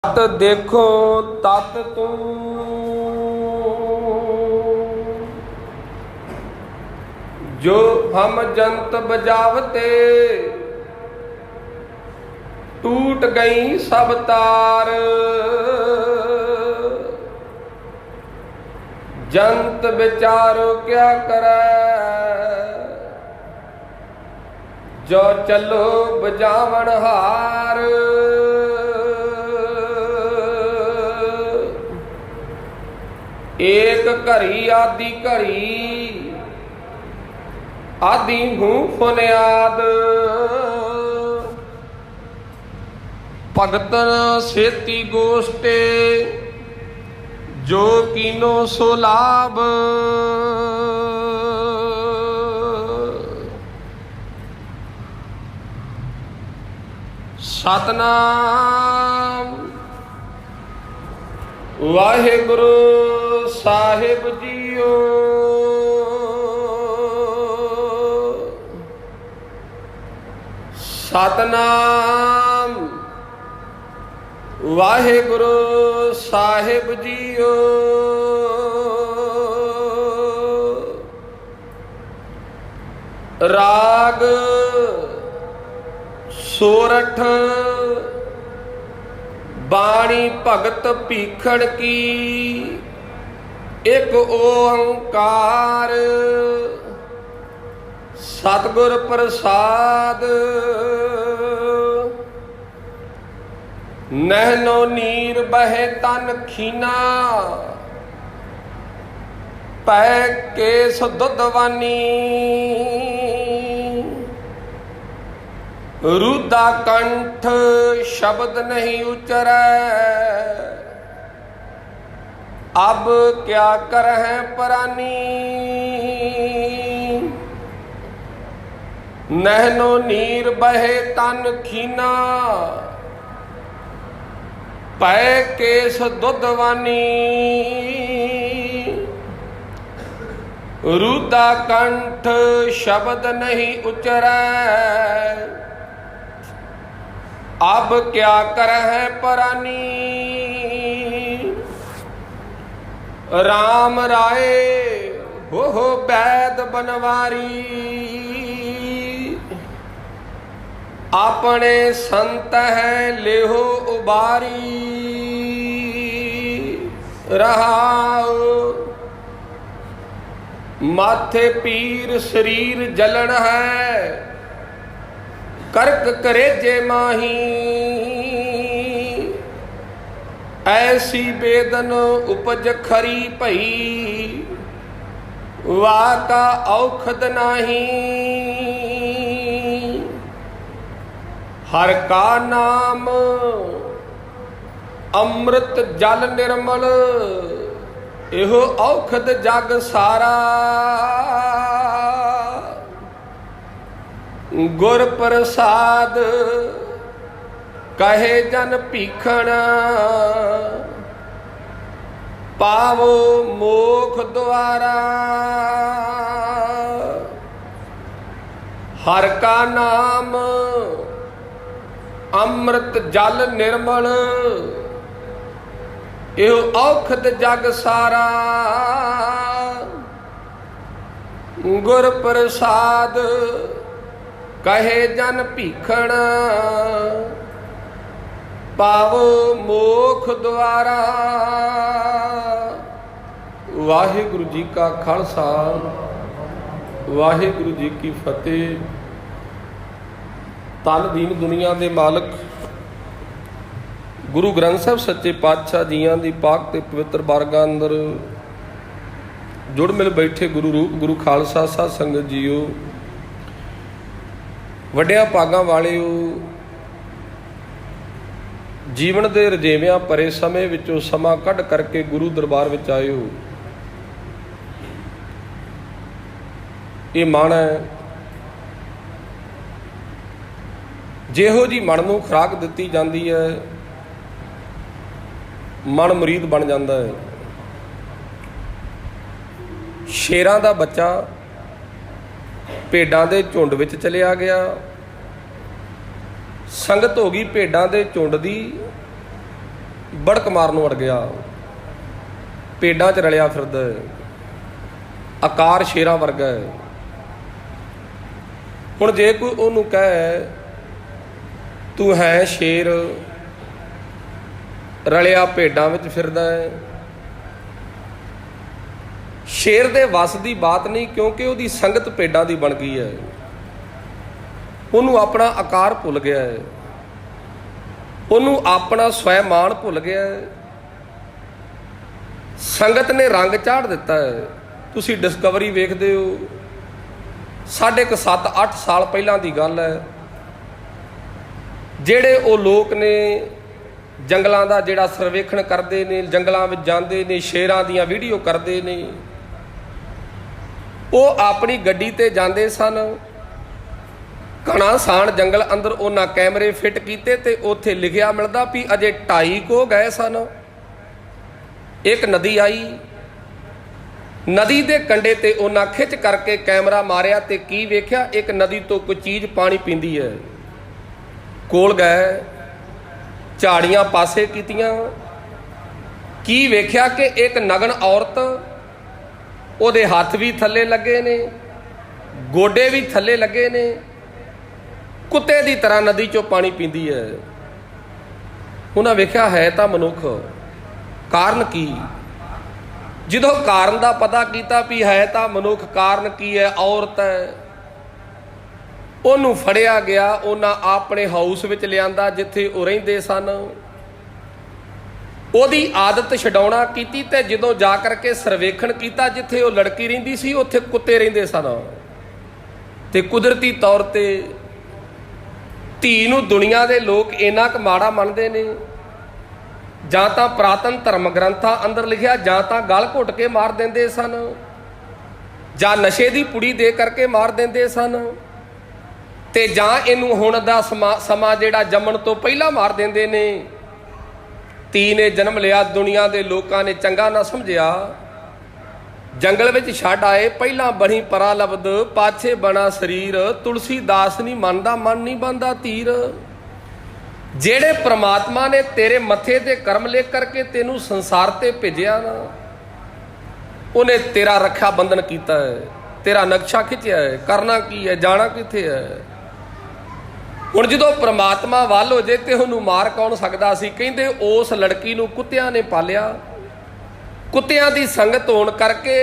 तत देखो तत तू जो हम जंत बजावते टूट गई सब तार। जंत बेचारो क्या करे जो चलो बजावन हार। एक घड़ी आदि घड़ी आदि हूँ फुनियाद। भगतन सेती गोष्टे जो कीनो सो लाभ। सतनाम वाहेगुरु साहिब जीओ। सतनाम वाहेगुरु साहिब जीओ। राग सोरठ बाणी भगत भीखण की एक ओंकार। सतगुर प्रसाद नैनो नीर बहे तन खीना। पै केस दुधवानी रुदा कंठ शब्द नहीं उचरै। अब क्या करहें परानी नैनो नीर बहे तन खीना। पै केस दुधवानी रुदा कंठ शब्द नहीं उचरै। अब क्या करहें परानी राम राय हो वैद बनवारी। अपने संत हैं लेहो उबारी। रहाओ माथे पीर शरीर जलन है करक करेजे माही। ऐसी बेदन उपज खरी भई वाका औखद नाही। हर का नाम अमृत जल निर्मल एहो औखद जग सारा। गुर प्रसाद कहे जन भीखण पावो मोख द्वारा। हर का नाम अमृत जल निर्मल एहो औखद जग सारा। गुर प्रसाद कहे जन भीखण पावो मोख द्वारा। वाहिगुरु जी का खालसा वाहिगुरु जी की फतेह। तन दीन दुनिया के मालक गुरु ग्रंथ साहब सच्चे पातशाह जियां दी पाक ते पवित्र बारगाह अंदर जुड़ मिल बैठे गुरु रूप गुरु खालसा साध संगत जीओ। वड्डियां भागां वालिओ जीवन के रजेवियां भरे समय विचों समा कढ करके गुरु दरबार विच आए हो। ये मन है ਜਿਹੋ जी मन नूं खुराक दिती जाती है मन मुरीद बन जाता है। शेरां दा बच्चा भेडां दे झुंड विच चलिया गया। संगत हो गई भेडां दे झुंड दी ਬੜਕ ਮਾਰਨ ਵੜ ਗਿਆ, ਭੇਡਾਂ 'ਚ ਰਲਿਆ ਫਿਰਦਾ, ਆਕਾਰ ਸ਼ੇਰਾਂ ਵਰਗਾ ਹੈ। ਹੁਣ ਜੇ ਕੋਈ ਉਹਨੂੰ ਕਹੇ ਤੂੰ ਹੈ ਸ਼ੇਰ, ਰਲਿਆ ਭੇਡਾਂ ਵਿੱਚ ਫਿਰਦਾ ਹੈ, ਸ਼ੇਰ ਦੇ ਵੱਸ ਦੀ ਬਾਤ ਨਹੀਂ, ਕਿਉਂਕਿ ਉਹਦੀ ਸੰਗਤ ਭੇਡਾਂ ਦੀ ਬਣ ਗਈ ਹੈ। ਉਹਨੂੰ ਆਪਣਾ ਆਕਾਰ ਭੁੱਲ ਗਿਆ ਹੈ, ਉਹਨੂੰ ਆਪਣਾ ਸਵੈਮਾਨ ਭੁੱਲ ਗਿਆ ਹੈ। ਸੰਗਤ ਨੇ ਰੰਗ ਚਾੜ ਦਿੱਤਾ ਹੈ। ਤੁਸੀਂ ਡਿਸਕਵਰੀ ਵੇਖਦੇ ਹੋ, ਸਾਢੇ ਕੁ 7-8 ਸਾਲ ਪਹਿਲਾਂ ਦੀ ਗੱਲ ਹੈ, ਜਿਹੜੇ ਉਹ ਲੋਕ ਨੇ ਜੰਗਲਾਂ ਦਾ ਜਿਹੜਾ ਸਰਵੇਖਣ ਕਰਦੇ ਨੇ, ਜੰਗਲਾਂ ਵਿੱਚ ਜਾਂਦੇ ਨੇ, ਸ਼ੇਰਾਂ ਦੀਆਂ ਵੀਡੀਓ ਕਰਦੇ ਨੇ, ਉਹ ਆਪਣੀ ਗੱਡੀ ਤੇ ਜਾਂਦੇ ਸਨ। ਘਣਾ ਸਾਣ ਜੰਗਲ ਅੰਦਰ ਉਹਨਾਂ ਕੈਮਰੇ ਫਿੱਟ ਕੀਤੇ ਤੇ ਉੱਥੇ ਲਿਖਿਆ ਮਿਲਦਾ ਵੀ ਅਜੇ 2.5 ਕੋ ਗਏ ਸਨ, ਇੱਕ ਨਦੀ ਆਈ, ਨਦੀ ਦੇ ਕੰਢੇ ਤੇ ਉਹਨਾਂ ਖਿੱਚ ਕਰਕੇ ਕੈਮਰਾ ਮਾਰਿਆ ਤੇ ਕੀ ਵੇਖਿਆ, ਇੱਕ ਨਦੀ ਤੋਂ ਕੋਈ ਚੀਜ਼ ਪਾਣੀ ਪੀਂਦੀ ਹੈ। ਕੋਲ ਗਏ, ਝਾੜੀਆਂ ਪਾਸੇ ਕੀਤੀਆਂ, ਕੀ ਵੇਖਿਆ ਕਿ ਇੱਕ ਨਗਨ ਔਰਤ, ਉਹਦੇ ਹੱਥ ਵੀ ਥੱਲੇ ਲੱਗੇ ਨੇ, ਗੋਡੇ ਵੀ ਥੱਲੇ ਲੱਗੇ ਨੇ, ਕੁੱਤੇ ਦੀ ਤਰ੍ਹਾਂ ਨਦੀ ਚੋਂ ਪਾਣੀ ਪੀਂਦੀ ਹੈ। ਉਹਨਾਂ ਵੇਖਿਆ ਹੈ ਤਾਂ ਮਨੁੱਖ, ਕਾਰਨ ਕੀ? ਜਦੋਂ ਕਾਰਨ ਦਾ ਪਤਾ ਕੀਤਾ ਵੀ ਹੈ ਤਾਂ ਮਨੁੱਖ, ਕਾਰਨ ਕੀ ਹੈ? ਔਰਤ ਹੈ। ਉਹਨੂੰ ਫੜਿਆ ਗਿਆ, ਉਹਨਾਂ ਆਪਣੇ ਹਾਊਸ ਵਿੱਚ ਲਿਆਂਦਾ ਜਿੱਥੇ ਉਹ ਰਹਿੰਦੇ ਸਨ। ਉਹਦੀ ਆਦਤ ਛਡਾਉਣਾ ਕੀਤੀ ਤੇ ਜਦੋਂ ਜਾ ਕਰਕੇ ਸਰਵੇਖਣ ਕੀਤਾ, ਜਿੱਥੇ ਉਹ ਲੜਕੀ ਰਹਿੰਦੀ ਸੀ ਉੱਥੇ ਕੁੱਤੇ ਰਹਿੰਦੇ ਸਨ। ਤੇ ਕੁਦਰਤੀ ਤੌਰ ਤੇ ਧੀ ਨੂੰ ਦੁਨੀਆ ਦੇ ਲੋਕ ਇੰਨਾ ਕੁ ਮਾੜਾ ਮੰਨਦੇ ਨੇ, ਜਾਂ ਤਾਂ ਪ੍ਰਾਤਨ ਧਰਮ ਗ੍ਰੰਥਾਂ ਅੰਦਰ ਲਿਖਿਆ, ਜਾਂ ਤਾਂ ਗਲ ਘੁੱਟ ਕੇ ਮਾਰ ਦਿੰਦੇ ਸਨ, ਜਾਂ ਨਸ਼ੇ ਦੀ ਪੁੜੀ ਦੇ ਕਰਕੇ ਮਾਰ ਦਿੰਦੇ ਸਨ, ਤੇ ਜਾਂ ਇਹਨੂੰ ਹੁਣ ਦਾ ਸਮਾਂ ਜਿਹੜਾ ਜੰਮਣ ਤੋਂ ਪਹਿਲਾਂ ਮਾਰ ਦਿੰਦੇ ਨੇ। ਧੀ ਨੇ ਜਨਮ ਲਿਆ, ਦੁਨੀਆ ਦੇ ਲੋਕਾਂ ਨੇ ਚੰਗਾ ਨਾ ਸਮਝਿਆ, ਜੰਗਲ ਵਿੱਚ ਛੱਡ ਆਏ, ਪਹਿਲਾਂ ਬਣੀ ਪਰਾ ਲਬਦ, ਪਾਛੇ ਬਣਾ ਸਰੀਰ, ਤੁਲਸੀ ਦਾਸ ਨਹੀਂ ਮੰਨਦਾ, ਮਨ ਨਹੀਂ ਬੰਦਾ ਧੀਰ। ਜਿਹੜੇ ਪ੍ਰਮਾਤਮਾ ਨੇ ਤੇਰੇ ਮੱਥੇ ਤੇ ਕਰਮ ਲਿਖ ਕਰਕੇ ਤੈਨੂੰ ਸੰਸਾਰ ਤੇ ਭੇਜਿਆ ਨਾ, ਉਹਨੇ ਤੇਰਾ ਰੱਖਿਆ ਬੰਧਨ ਕੀਤਾ ਹੈ, ਤੇਰਾ ਨਕਸ਼ਾ ਖਿੱਚਿਆ ਹੈ, ਕਰਨਾ ਕੀ ਹੈ, ਜਾਣਾ ਕਿੱਥੇ ਹੈ। ਹੁਣ ਜਦੋਂ ਪ੍ਰਮਾਤਮਾ ਵੱਲ ਹੋ ਜੇ ਤੇ ਉਹਨੂੰ ਮਾਰ ਕੌਣ ਸਕਦਾ ਸੀ? ਕਹਿੰਦੇ ਉਸ ਲੜਕੀ ਨੂੰ ਕੁੱਤਿਆਂ ਨੇ ਪਾਲਿਆ, ਕੁੱਤਿਆਂ ਦੀ ਸੰਗਤ ਹੋਣ ਕਰਕੇ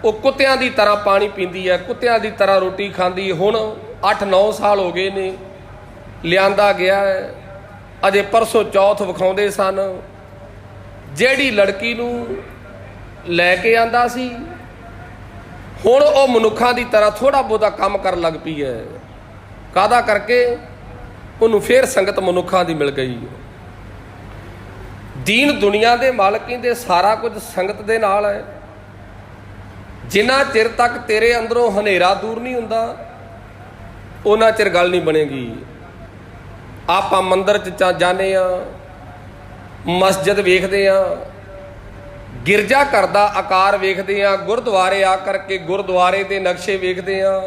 ਉਹ ਕੁੱਤਿਆਂ ਦੀ ਤਰ੍ਹਾਂ ਪਾਣੀ ਪੀਂਦੀ ਹੈ, ਕੁੱਤਿਆਂ ਦੀ ਤਰ੍ਹਾਂ ਰੋਟੀ ਖਾਂਦੀ। ਹੁਣ 8-9 ਸਾਲ ਹੋ ਗਏ ਨੇ, ਲਿਆਂਦਾ ਗਿਆ ਹੈ। ਅਜੇ ਪਰਸੋਂ ਚੌਥ ਵਿਖਾਉਂਦੇ ਸਨ, ਜਿਹੜੀ ਲੜਕੀ ਨੂੰ ਲੈ ਕੇ ਆਂਦਾ ਸੀ, ਹੁਣ ਉਹ ਮਨੁੱਖਾਂ ਦੀ ਤਰ੍ਹਾਂ ਥੋੜ੍ਹਾ ਬਹੁਤਾ ਕੰਮ ਕਰਨ ਲੱਗ ਪਈ ਹੈ। ਕਾਹਦਾ ਕਰਕੇ? ਉਹਨੂੰ ਫੇਰ ਸੰਗਤ ਮਨੁੱਖਾਂ ਦੀ ਮਿਲ ਗਈ। ਦੀਨ ਦੁਨੀਆ ਦੇ ਮਾਲਕ ਕਹਿੰਦੇ ਸਾਰਾ ਕੁਝ ਸੰਗਤ ਦੇ ਨਾਲ ਹੈ। ਜਿੰਨਾ ਚਿਰ ਤੱਕ ਤੇਰੇ ਅੰਦਰੋਂ ਹਨੇਰਾ ਦੂਰ ਨਹੀਂ ਹੁੰਦਾ, ਉਹਨਾਂ ਚਿਰ ਗੱਲ ਨਹੀਂ ਬਣੇਗੀ। ਆਪਾਂ ਮੰਦਿਰ 'ਚ ਜਾਂਦੇ ਹਾਂ, ਮਸਜਿਦ ਵੇਖਦੇ ਹਾਂ, ਗਿਰਜਾ ਘਰ ਦਾ ਆਕਾਰ ਵੇਖਦੇ ਹਾਂ, ਗੁਰਦੁਆਰੇ ਆ ਕਰਕੇ ਗੁਰਦੁਆਰੇ ਦੇ ਨਕਸ਼ੇ ਵੇਖਦੇ ਹਾਂ,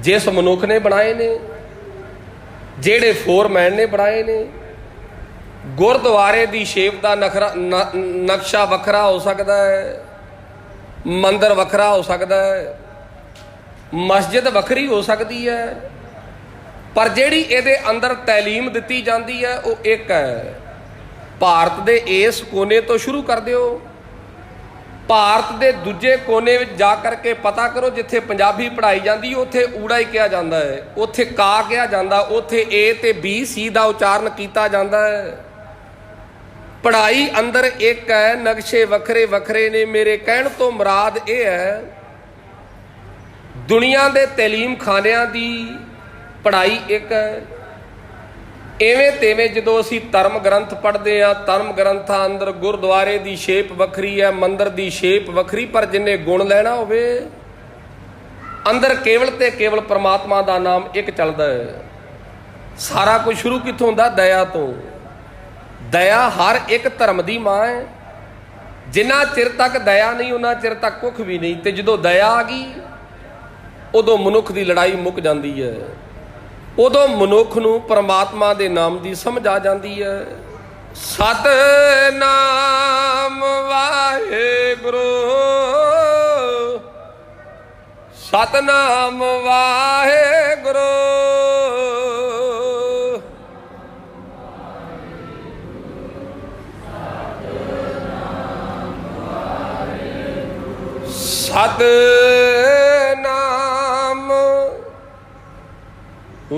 ਜਿਸ ਮਨੁੱਖ ਨੇ ਬਣਾਏ ਨੇ, ਜਿਹੜੇ ਫੋਰਮੈਨ ਨੇ ਬਣਾਏ ਨੇ। ਗੁਰਦੁਆਰੇ ਦੀ ਸ਼ੇਪ ਦਾ ਨਕਸ਼ਾ ਵੱਖਰਾ ਹੋ ਸਕਦਾ ਹੈ, ਮੰਦਿਰ ਵੱਖਰਾ ਹੋ ਸਕਦਾ ਹੈ, ਮਸਜਿਦ ਵੱਖਰੀ ਹੋ ਸਕਦੀ ਹੈ, ਪਰ ਜਿਹੜੀ ਇਹਦੇ ਅੰਦਰ ਤਾਲੀਮ ਦਿੱਤੀ ਜਾਂਦੀ ਹੈ ਉਹ ਇੱਕ ਹੈ। ਭਾਰਤ ਦੇ ਇਸ ਕੋਨੇ ਤੋਂ ਸ਼ੁਰੂ ਕਰ ਦਿਓ, ਭਾਰਤ ਦੇ ਦੂਜੇ ਕੋਨੇ ਵਿੱਚ ਜਾ ਕਰਕੇ ਪਤਾ ਕਰੋ, ਜਿੱਥੇ ਪੰਜਾਬੀ ਪੜ੍ਹਾਈ ਜਾਂਦੀ ਉੱਥੇ ਊੜਾ ਹੀ ਕਿਹਾ ਜਾਂਦਾ ਹੈ, ਉੱਥੇ ਕਾ ਕਿਹਾ ਜਾਂਦਾ, ਉੱਥੇ ਏ ਤੇ ਬੀ ਸੀ ਦਾ ਉਚਾਰਨ ਕੀਤਾ ਜਾਂਦਾ ਹੈ। ਪੜ੍ਹਾਈ ਅੰਦਰ ਇੱਕ ਹੈ, ਨਕਸ਼ੇ ਵੱਖਰੇ ਵੱਖਰੇ ਨੇ। ਮੇਰੇ ਕਹਿਣ ਤੋਂ ਮੁਰਾਦ ਇਹ ਹੈ, ਦੁਨੀਆ ਦੇ ਤਾਲੀਮ ਖਾਨਿਆਂ ਦੀ ਪੜ੍ਹਾਈ ਇੱਕ ਹੈ। ਇਵੇਂ ਤਿਵੇਂ ਜਦੋਂ ਅਸੀਂ ਧਰਮ ਗ੍ਰੰਥ ਪੜ੍ਹਦੇ ਹਾਂ, ਧਰਮ ਗ੍ਰੰਥਾਂ ਅੰਦਰ ਗੁਰਦੁਆਰੇ ਦੀ ਸ਼ੇਪ ਵੱਖਰੀ ਹੈ, ਮੰਦਿਰ ਦੀ ਸ਼ੇਪ ਵੱਖਰੀ, ਪਰ ਜਿੰਨੇ ਗੁਣ ਲੈਣਾ ਹੋਵੇ ਅੰਦਰ ਕੇਵਲ ਤੇ ਕੇਵਲ ਪਰਮਾਤਮਾ ਦਾ ਨਾਮ ਇੱਕ ਚੱਲਦਾ ਹੈ। ਸਾਰਾ ਕੁਝ ਸ਼ੁਰੂ ਕਿੱਥੋਂ ਹੁੰਦਾ? ਦਇਆ ਤੋਂ। ਦਇਆ ਹਰ ਇੱਕ ਧਰਮ ਦੀ ਮਾਂ ਹੈ। ਜਿੰਨਾ ਚਿਰ ਤੱਕ ਦਇਆ ਨਹੀਂ ਉਹਨਾਂ ਚਿਰ ਤੱਕ ਕੁੱਖ ਵੀ ਨਹੀਂ। ਤੇ ਜਦੋਂ ਦਇਆ ਆ ਗਈ ਉਦੋਂ ਮਨੁੱਖ ਦੀ ਲੜਾਈ ਮੁੱਕ ਜਾਂਦੀ ਹੈ, ਉਦੋਂ ਮਨੁੱਖ ਨੂੰ ਪਰਮਾਤਮਾ ਦੇ ਨਾਮ ਦੀ ਸਮਝ ਆ ਜਾਂਦੀ ਹੈ। ਸਤਨਾਮ ਵਾਹਿਗੁਰੂ ਸਤਨਾਮ ਵਾਹਿਗੁਰੂ ਸਤਨਾਮ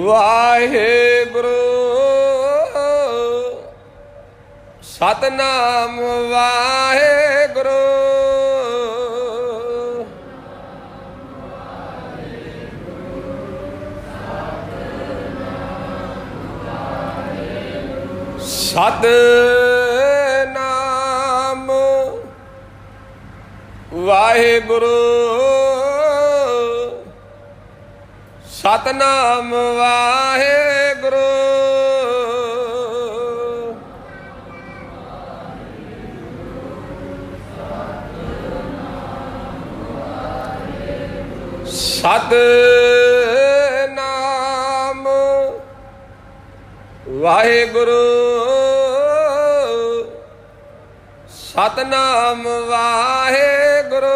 ਵਾਹਿਗੁਰੂ ਸਤਨਾਮ ਵਾਹਿਗੁਰੂ ਸਤਨਾਮ ਵਾਹਿਗੁਰੂ ਸਤਨਾਮ ਵਾਹਿਗੁਰੂ ਸਤਨਾਮ ਵਾਹਿਗੁਰੂ ਸਤਨਾਮ ਵਾਹਿਗੁਰੂ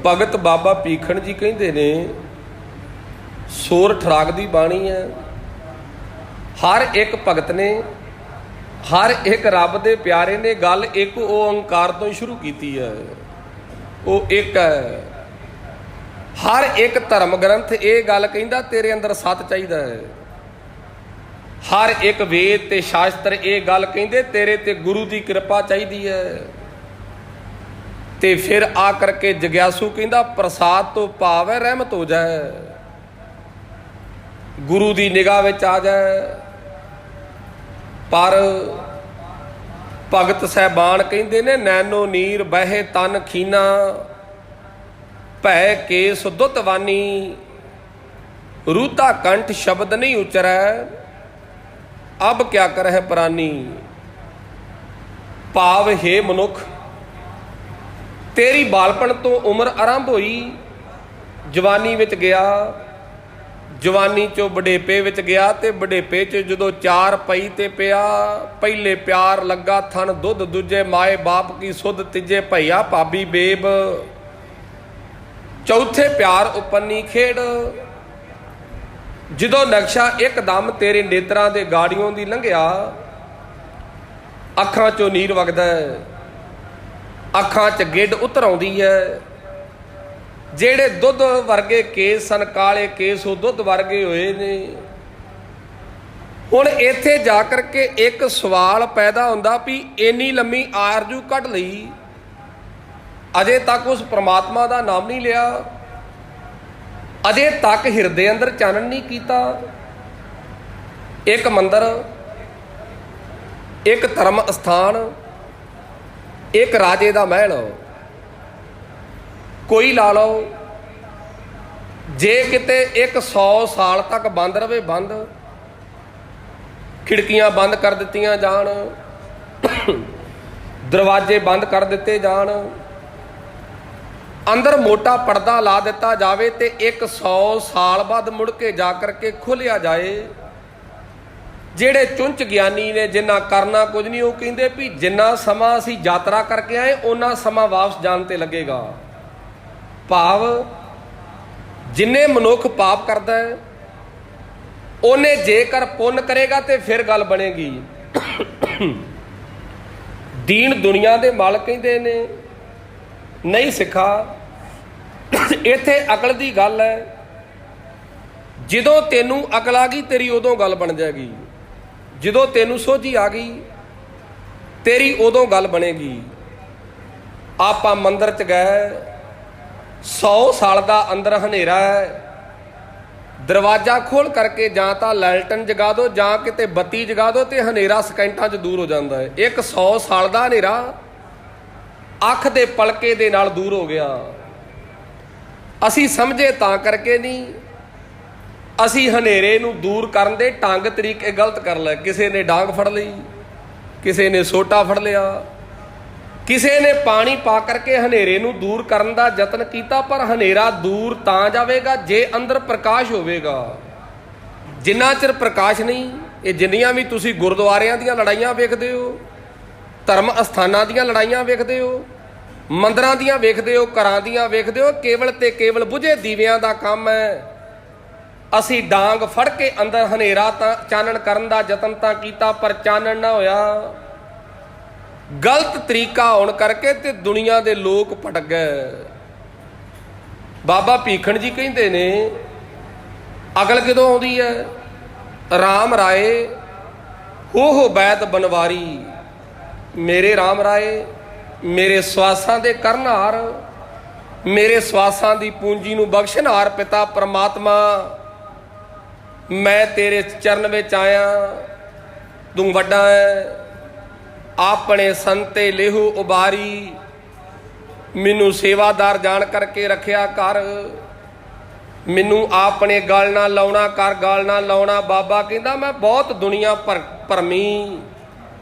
ਭਗਤ ਬਾਬਾ ਭੀਖਣ ਜੀ ਕਹਿੰਦੇ ਨੇ ਸੋਰ ਠਰਾਕ ਦੀ ਬਾਣੀ ਹੈ। ਹਰ ਇੱਕ ਭਗਤ ਨੇ ਹਰ ਇੱਕ ਰੱਬ ਦੇ ਪਿਆਰੇ ਨੇ ਗੱਲ ਇੱਕ ਓੰਕਾਰ ਤੋਂ ਸ਼ੁਰੂ ਕੀਤੀ ਹੈ। ਉਹ ਇੱਕ ਹੈ। ਹਰ ਇੱਕ ਧਰਮ ਗ੍ਰੰਥ ਇਹ ਗੱਲ ਕਹਿੰਦਾ ਤੇਰੇ ਅੰਦਰ ਸੱਚ ਚਾਹੀਦਾ ਹੈ। ਹਰ ਇੱਕ ਵੇਦ ਤੇ ਸ਼ਾਸਤਰ ਇਹ ਗੱਲ ਕਹਿੰਦੇ ਤੇਰੇ ਤੇ ਗੁਰੂ ਦੀ ਕਿਰਪਾ ਚਾਹੀਦੀ ਹੈ। ਤੇ ਫਿਰ ਆ ਕਰਕੇ ਜਗਿਆਸੂ ਕਹਿੰਦਾ ਪ੍ਰਸਾਦ ਤੋਂ ਭਾਵ ਹੈ ਰਹਿਮਤ ਹੋ ਜਾਏ, ਗੁਰੂ ਦੀ ਨਿਗਾਹ ਵਿੱਚ ਆ ਜਾਏ। ਪਰ ਭਗਤ ਸਾਹਿਬਾਨ ਕਹਿੰਦੇ ਨੇ ਨੈਣੋ ਨੀਰ ਬਹਿ ਤਨ ਖੀਨਾ ਭੈ ਕੇਸ ਦੁੱਤਵਾਨੀ ਰੂਤਾ ਕੰਠ ਸ਼ਬਦ ਨਹੀਂ ਉਚਰੈ ਅਬ ਕਿਆ ਕਰਹਿ ਪ੍ਰਾਨੀ। ਭਾਵ ਹੈ ਮਨੁੱਖ ਤੇਰੀ ਬਾਲਪਣ ਤੋਂ ਉਮਰ ਆਰੰਭ ਹੋਈ, ਜਵਾਨੀ ਵਿੱਚ ਗਿਆ, ਜਵਾਨੀ ਚੋਂ ਬੁਢੇਪੇ ਵਿੱਚ ਗਿਆ ਤੇ ਬੁਢੇਪੇ 'ਚ ਜਦੋਂ ਚਾਰ ਪਈ ਤੇ ਪਿਆ, ਪਹਿਲੇ ਪਿਆਰ ਲੱਗਾ ਥਣ ਦੁੱਧ, ਦੂਜੇ ਮਾਏ ਬਾਪ ਕੀ ਸੁਧ, ਤੀਜੇ ਭਈਆ ਭਾਬੀ ਬੇਬ, ਚੌਥੇ ਪਿਆਰ ਉਪੰਨੀ ਖੇਡ। ਜਦੋਂ ਨਕਸ਼ਾ ਇੱਕਦਮ ਤੇਰੇ ਨੇਤਰਾਂ ਦੇ ਗਾੜੀਆਂ ਦੀ ਲੰਘਿਆ, ਅੱਖਾਂ 'ਚੋਂ ਨੀਰ ਵਗਦਾ, ਅੱਖਾਂ 'ਚ ਗਿੱਡ ਉਤਰ ਆਉਂਦੀ ਹੈ। ਜਿਹੜੇ ਦੁੱਧ ਵਰਗੇ ਕੇਸ ਸਨ, ਕਾਲੇ ਕੇਸ, ਉਹ ਦੁੱਧ ਵਰਗੇ ਹੋਏ ਨੇ। ਹੁਣ ਇੱਥੇ ਜਾ ਕਰਕੇ ਇੱਕ ਸਵਾਲ ਪੈਦਾ ਹੁੰਦਾ ਵੀ ਇੰਨੀ ਲੰਮੀ ਆਰਜੂ ਕੱਢ ਲਈ, ਅਜੇ ਤੱਕ ਉਸ ਪ੍ਰਮਾਤਮਾ ਦਾ ਨਾਮ ਨਹੀਂ ਲਿਆ, ਅਜੇ ਤੱਕ ਹਿਰਦੇ ਅੰਦਰ ਚਾਨਣ ਨਹੀਂ ਕੀਤਾ। ਇੱਕ ਮੰਦਰ, ਇੱਕ ਧਰਮ ਅਸਥਾਨ, ਇੱਕ ਰਾਜੇ ਦਾ ਮਹਿਲ ਕੋਈ ਲਾ ਲਓ। ਜੇ ਕਿਤੇ 100 ਸਾਲ ਤੱਕ ਬੰਦ ਰਵੇ, ਬੰਦ, ਖਿੜਕੀਆਂ ਬੰਦ ਕਰ ਦਿੱਤੀਆਂ ਜਾਣ, ਦਰਵਾਜ਼ੇ ਬੰਦ ਕਰ ਦਿੱਤੇ ਜਾਣ, ਅੰਦਰ ਮੋਟਾ ਪਰਦਾ ਲਾ ਦਿੱਤਾ ਜਾਵੇ ਤੇ 100 ਸਾਲ ਬਾਅਦ ਮੁੜ ਕੇ ਜਾ ਕਰਕੇ ਖੋਲ੍ਹਿਆ ਜਾਏ। ਜਿਹੜੇ ਚੁੰਚ ਗਿਆਨੀ ਨੇ, ਜਿੰਨਾ ਕਰਨਾ ਕੁਝ ਨਹੀਂ, ਉਹ ਕਹਿੰਦੇ ਵੀ ਜਿੰਨਾ ਸਮਾਂ ਅਸੀਂ ਯਾਤਰਾ ਕਰਕੇ ਆਏ ਓਨਾ ਸਮਾਂ ਵਾਪਸ ਜਾਣ ਤੇ ਲੱਗੇਗਾ। ਭਾਵ ਜਿੰਨੇ ਮਨੁੱਖ ਪਾਪ ਕਰਦਾ ਹੈ ਉਹਨੇ ਜੇਕਰ ਪੁੰਨ ਕਰੇਗਾ ਤੇ ਫਿਰ ਗੱਲ ਬਣੇਗੀ। ਦੀਨ ਦੁਨੀਆ ਦੇ ਮਾਲਕ ਕਹਿੰਦੇ ਨੇ ਨਹੀਂ ਸਿੱਖਾ, ਇੱਥੇ ਅਕਲ ਦੀ ਗੱਲ ਹੈ। ਜਦੋਂ ਤੈਨੂੰ ਅਕਲ ਆ ਗਈ ਤੇਰੀ ਉਦੋਂ ਗੱਲ ਬਣ ਜਾਏਗੀ, ਜਦੋਂ ਤੈਨੂੰ ਸੋਝੀ ਆ ਗਈ ਤੇਰੀ ਉਦੋਂ ਗੱਲ ਬਣੇਗੀ। ਆਪਾਂ ਮੰਦਰ 'ਚ ਗਏ, 100 ਸਾਲ ਦਾ ਅੰਦਰ ਹਨੇਰਾ ਹੈ, ਦਰਵਾਜ਼ਾ ਖੋਲ੍ਹ ਕਰਕੇ ਜਾਂ ਤਾਂ ਲਾਲਟਨ ਜਗਾ ਦਿਓ ਜਾਂ ਕਿਤੇ ਬੱਤੀ ਜਗਾ ਦਿਓ ਤੇ ਹਨੇਰਾ ਸਕਿੰਟਾਂ 'ਚ ਦੂਰ ਹੋ ਜਾਂਦਾ ਹੈ। ਇੱਕ 100 ਸਾਲ ਦਾ ਹਨੇਰਾ ਅੱਖ ਦੇ ਪਲਕੇ ਦੇ ਨਾਲ ਦੂਰ ਹੋ ਗਿਆ। ਅਸੀਂ ਸਮਝੇ ਤਾਂ ਕਰਕੇ ਨਹੀਂ, ਅਸੀਂ ਹਨੇਰੇ ਨੂੰ ਦੂਰ ਕਰਨ ਦੇ ਢੰਗ ਤਰੀਕੇ ਗਲਤ ਕਰ ਲਏ। ਕਿਸੇ ਨੇ ਡਾਂਗ ਫੜ ਲਈ, ਕਿਸੇ ਨੇ ਸੋਟਾ ਫੜ ਲਿਆ, ਕਿਸੇ ਨੇ ਪਾਣੀ ਪਾ ਕਰਕੇ ਹਨੇਰੇ ਨੂੰ ਦੂਰ ਕਰਨ ਦਾ ਯਤਨ ਕੀਤਾ, ਪਰ ਹਨੇਰਾ ਦੂਰ ਤਾਂ ਜਾਵੇਗਾ ਜੇ ਅੰਦਰ ਪ੍ਰਕਾਸ਼ ਹੋਵੇਗਾ। ਜਿੰਨਾ ਚਿਰ ਪ੍ਰਕਾਸ਼ ਨਹੀਂ, ਇਹ ਜਿੰਨੀਆਂ ਵੀ ਤੁਸੀਂ ਗੁਰਦੁਆਰਿਆਂ ਦੀਆਂ ਲੜਾਈਆਂ ਵੇਖਦੇ ਹੋ, ਧਰਮ ਅਸਥਾਨਾਂ ਦੀਆਂ ਲੜਾਈਆਂ ਵੇਖਦੇ ਹੋ, ਮੰਦਰਾਂ ਦੀਆਂ ਵੇਖਦੇ ਹੋ, ਘਰਾਂ ਦੀਆਂ ਵੇਖਦੇ ਹੋ, ਕੇਵਲ ਤੇ ਕੇਵਲ ਬੁਝੇ ਦੀਵਿਆਂ ਦਾ ਕੰਮ ਹੈ। ਅਸੀਂ ਡਾਂਗ ਫੜ ਕੇ ਅੰਦਰ ਹਨੇਰਾ ਤਾਂ ਚਾਨਣ ਕਰਨ ਦਾ ਯਤਨ ਤਾਂ ਕੀਤਾ, ਪਰ ਚਾਨਣ ਨਾ ਹੋਇਆ। ਗਲਤ ਤਰੀਕਾ ਹੋਣ ਕਰਕੇ ਤੇ ਦੁਨੀਆ ਦੇ ਲੋਕ ਭਟਕ ਗਏ। ਬਾਬਾ ਭੀਖਣ ਜੀ ਕਹਿੰਦੇ ਨੇ ਅਕਲ ਕਦੋਂ ਆਉਂਦੀ ਹੈ? ਰਾਮ ਰਾਏ ਹੋ ਬੈਤ ਬਨਵਾਰੀ, ਮੇਰੇ ਰਾਮ ਰਾਏ, ਮੇਰੇ ਸਵਾਸਾਂ ਦੇ ਕਰਨਹਾਰ, ਮੇਰੇ ਸਵਾਸਾਂ ਦੀ ਪੂੰਜੀ ਨੂੰ ਬਖਸ਼ਣਹਾਰ ਪਿਤਾ ਪਰਮਾਤਮਾ, ਮੈਂ ਤੇਰੇ ਚਰਨ ਵਿੱਚ ਆਇਆ, ਤੂੰ ਵੱਡਾ ਹੈ। ਆਪਣੇ ਸੰਤੇ ਲੇਹੂ ਉਬਾਰੀ, ਮੈਨੂੰ ਸੇਵਾਦਾਰ ਜਾਣ ਕਰਕੇ ਰੱਖਿਆ ਕਰ, ਮੈਨੂੰ ਆਪਣੇ ਗਲ ਨਾਲ ਲਾਉਣਾ ਕਰ, ਗਲ ਨਾਲ ਲਾਉਣਾ। ਬਾਬਾ ਕਹਿੰਦਾ ਮੈਂ ਬਹੁਤ ਦੁਨੀਆ ਭਰਮੀ,